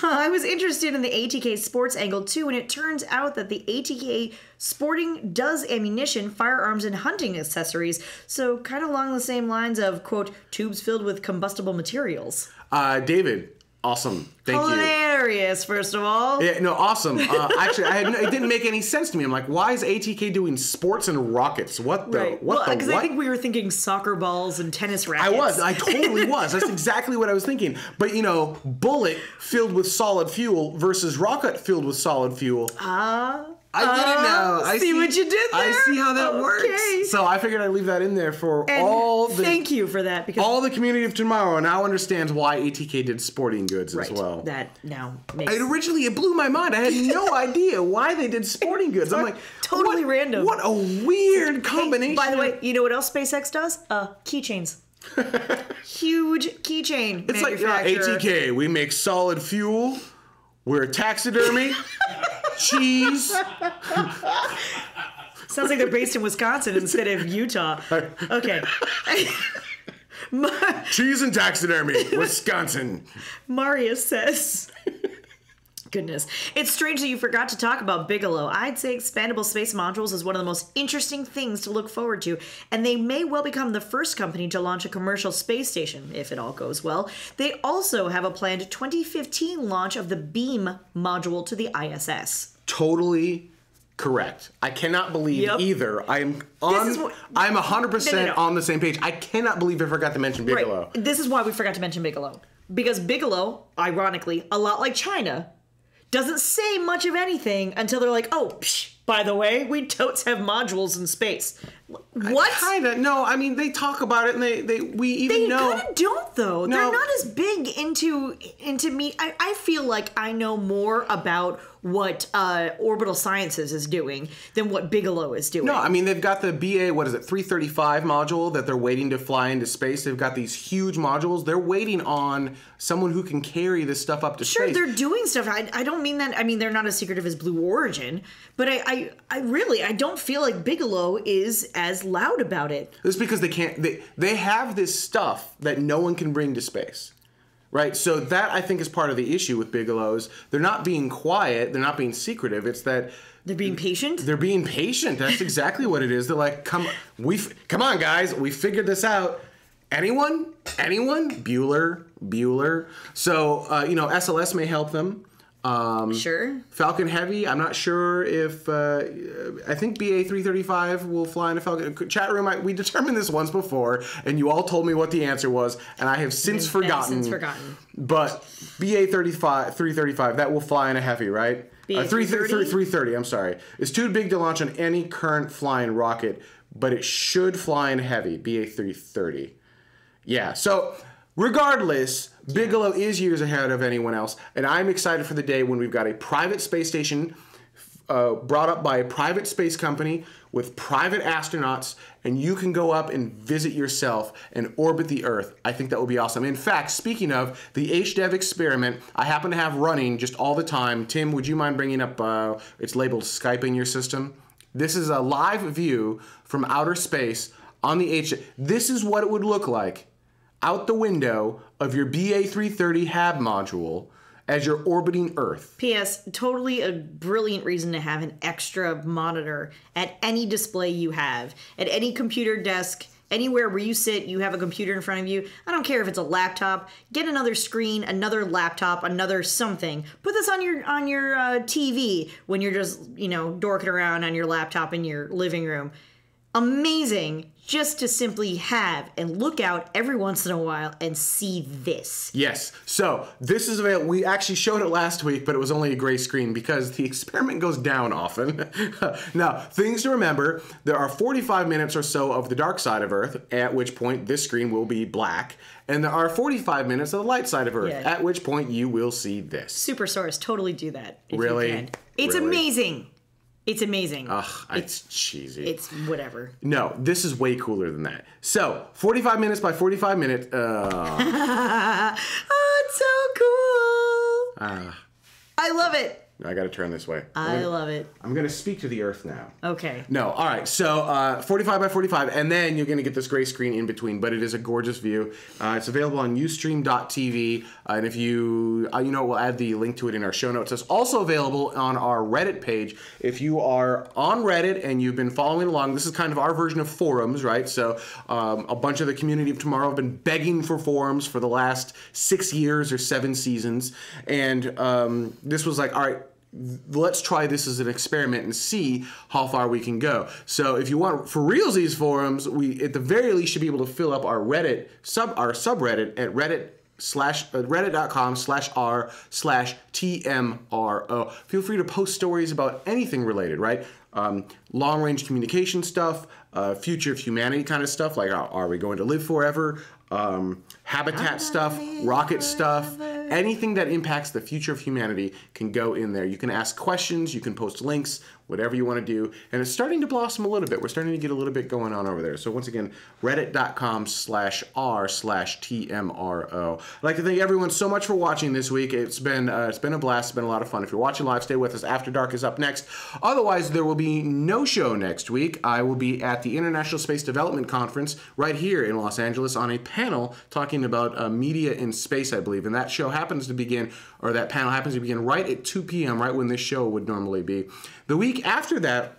[SPEAKER 2] I was interested in the ATK sports angle too, and it turns out that the ATK sporting does ammunition, firearms, and hunting accessories. So, kind of along the same lines of, quote, tubes filled with combustible materials.
[SPEAKER 1] David, awesome. Thank you.
[SPEAKER 2] Hilarious, first of all.
[SPEAKER 1] Yeah, no, awesome. Actually, it didn't make any sense to me. I'm like, why is ATK doing sports and rockets? What the?
[SPEAKER 2] Right.
[SPEAKER 1] What
[SPEAKER 2] Because
[SPEAKER 1] what?
[SPEAKER 2] I think we were thinking soccer balls and tennis rackets.
[SPEAKER 1] I totally was. That's exactly what I was thinking. But, bullet filled with solid fuel versus rocket filled with solid fuel. I didn't know. I
[SPEAKER 2] see what you did there.
[SPEAKER 1] I see how that works. So I figured I'd leave that in there for
[SPEAKER 2] thank you for that, because
[SPEAKER 1] all the community of tomorrow now understands why ATK did sporting goods as well.
[SPEAKER 2] That now makes
[SPEAKER 1] Originally it blew my mind. I had no idea why they did sporting goods. I'm like,
[SPEAKER 2] totally random.
[SPEAKER 1] What a weird combination.
[SPEAKER 2] Hey, by the way, you know what else SpaceX does? Keychains. Huge keychain.
[SPEAKER 1] It's like ATK. We make solid fuel. We're taxidermy. Cheese.
[SPEAKER 2] Sounds like they're based in Wisconsin instead of Utah. Okay.
[SPEAKER 1] Cheese and taxidermy, Wisconsin.
[SPEAKER 2] Marius says, goodness, it's strange that you forgot to talk about Bigelow. I'd say expandable space modules is one of the most interesting things to look forward to, and they may well become the first company to launch a commercial space station, if it all goes well. They also have a planned 2015 launch of the Beam module to the ISS.
[SPEAKER 1] Totally correct. I cannot believe either. I'm 100% on the same page. I cannot believe I forgot to mention Bigelow.
[SPEAKER 2] Right. This is why we forgot to mention Bigelow. Because Bigelow, ironically, a lot like China, doesn't say much of anything until they're like, oh, by the way, we totes have modules in space. What?
[SPEAKER 1] Kinda. No, I mean, they talk about it, and we know.
[SPEAKER 2] They kind of don't, though.
[SPEAKER 1] No.
[SPEAKER 2] They're not as big into me. I feel like I know more about what Orbital Sciences is doing than what Bigelow is doing.
[SPEAKER 1] No, I mean, they've got the BA, 335 module that they're waiting to fly into space. They've got these huge modules. They're waiting on someone who can carry this stuff up to
[SPEAKER 2] Sure,
[SPEAKER 1] space.
[SPEAKER 2] they're doing stuff. I don't mean that. I mean, they're not as secretive as Blue Origin, but I really don't feel like Bigelow is as loud about it.
[SPEAKER 1] It's because they can't. They have this stuff that no one can bring to space. Right, so that I think is part of the issue with Bigelow's. They're not being quiet, they're not being secretive. It's that
[SPEAKER 2] they're being patient.
[SPEAKER 1] They're being patient. That's exactly what it is. They're like, come on, guys, we figured this out. Anyone? Bueller. So SLS may help them.
[SPEAKER 2] Sure.
[SPEAKER 1] Falcon Heavy, I'm not sure if I think BA 335 will fly in a Falcon. Chat room, we determined this once before, and you all told me what the answer was, and I have since forgotten. But BA 335, that will fly in a Heavy, right?
[SPEAKER 2] BA
[SPEAKER 1] 330, I'm sorry. It's too big to launch on any current flying rocket, but it should fly in Heavy, BA 330. Yeah, so regardless, Bigelow is years ahead of anyone else, and I'm excited for the day when we've got a private space station brought up by a private space company with private astronauts, and you can go up and visit yourself and orbit the Earth. I think that will be awesome. In fact, speaking of the HDEV experiment, I happen to have running just all the time. Tim, would you mind bringing up, it's labeled Skype in your system? This is a live view from outer space on the HDEV. This is what it would look like out the window of your BA 330 HAB module as you're orbiting Earth.
[SPEAKER 2] P.S. Totally a brilliant reason to have an extra monitor at any display you have. At any computer desk, anywhere where you sit, you have a computer in front of you. I don't care if it's a laptop. Get another screen, another laptop, another something. Put this on your TV when you're just, dorking around on your laptop in your living room. Amazing just to simply have and look out every once in a while and see this.
[SPEAKER 1] Yes. So this is available. We actually showed it last week, but it was only a gray screen because the experiment goes down often. Now, things to remember, there are 45 minutes or so of the dark side of Earth, at which point this screen will be black. And there are 45 minutes of the light side of Earth, at which point you will see this.
[SPEAKER 2] Super Source, totally do that. If
[SPEAKER 1] Really?
[SPEAKER 2] You can. It's amazing. It's amazing.
[SPEAKER 1] Ugh, it's cheesy.
[SPEAKER 2] It's whatever.
[SPEAKER 1] No, this is way cooler than that. So, 45 minutes by 45 minutes.
[SPEAKER 2] Oh, it's so cool. I love it.
[SPEAKER 1] I gotta turn this way.
[SPEAKER 2] I love it.
[SPEAKER 1] I'm gonna speak to the Earth now.
[SPEAKER 2] Okay.
[SPEAKER 1] No, all right. So 45 by 45, and then you're gonna get this gray screen in between. But it is a gorgeous view. It's available on Ustream.tv, and if you, we'll add the link to it in our show notes. It's also available on our Reddit page. If you are on Reddit and you've been following along, this is kind of our version of forums, right? So a bunch of the community of tomorrow have been begging for forums for the last 6 years or 7 seasons, and this was like, all right, let's try this as an experiment and see how far we can go. So if you want for realsies forums, we at the very least should be able to fill up our Reddit subreddit at reddit.com/r/TMRO. Feel free to post stories about anything related, right? Long-range communication stuff, future of humanity kind of stuff, like are we going to live forever? Habitat stuff, rocket stuff, anything that impacts the future of humanity can go in there. You can ask questions, you can post links, whatever you want to do, and it's starting to blossom a little bit. We're starting to get a little bit going on over there. So once again, reddit.com/r/TMRO. I'd like to thank everyone so much for watching this week. It's been a blast. It's been a lot of fun. If you're watching live, stay with us. After Dark is up next. Otherwise, there will be no show next week. I will be at the International Space Development Conference right here in Los Angeles on a panel talking about media in space, I believe. And that show happens to begin, or that panel happens to begin right at 2 p.m., right when this show would normally be. The week after that,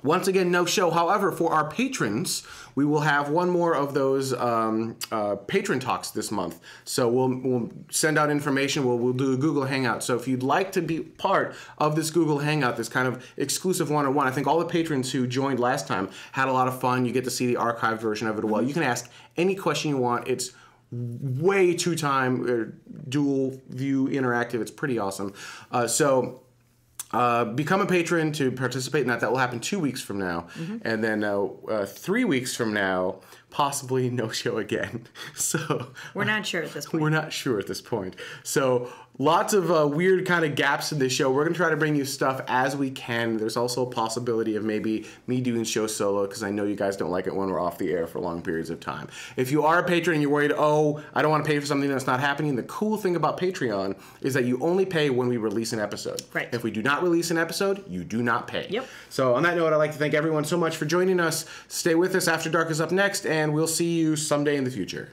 [SPEAKER 1] once again, no show. However, for our patrons, we will have one more of those patron talks this month. So we'll send out information. We'll do a Google Hangout. So if you'd like to be part of this Google Hangout, this kind of exclusive one-on-one, I think all the patrons who joined last time had a lot of fun. You get to see the archived version of it. Well, you can ask any question you want. It's way 2-time dual view interactive. It's pretty awesome. So become a patron to participate in that. That will happen 2 weeks from now. And then 3 weeks from now, possibly no show again. So
[SPEAKER 2] we're not sure at this point.
[SPEAKER 1] We're not sure at this point. So lots of weird kind of gaps in this show. We're going to try to bring you stuff as we can. There's also a possibility of maybe me doing shows solo, because I know you guys don't like it when we're off the air for long periods of time. If you are a patron and you're worried, oh, I don't want to pay for something that's not happening, the cool thing about Patreon is that you only pay when we release an episode.
[SPEAKER 2] Right.
[SPEAKER 1] If we do not release an episode, you do not pay.
[SPEAKER 2] Yep.
[SPEAKER 1] So on that note, I'd like to thank everyone so much for joining us. Stay with us. After Dark is up next, and we'll see you someday in the future.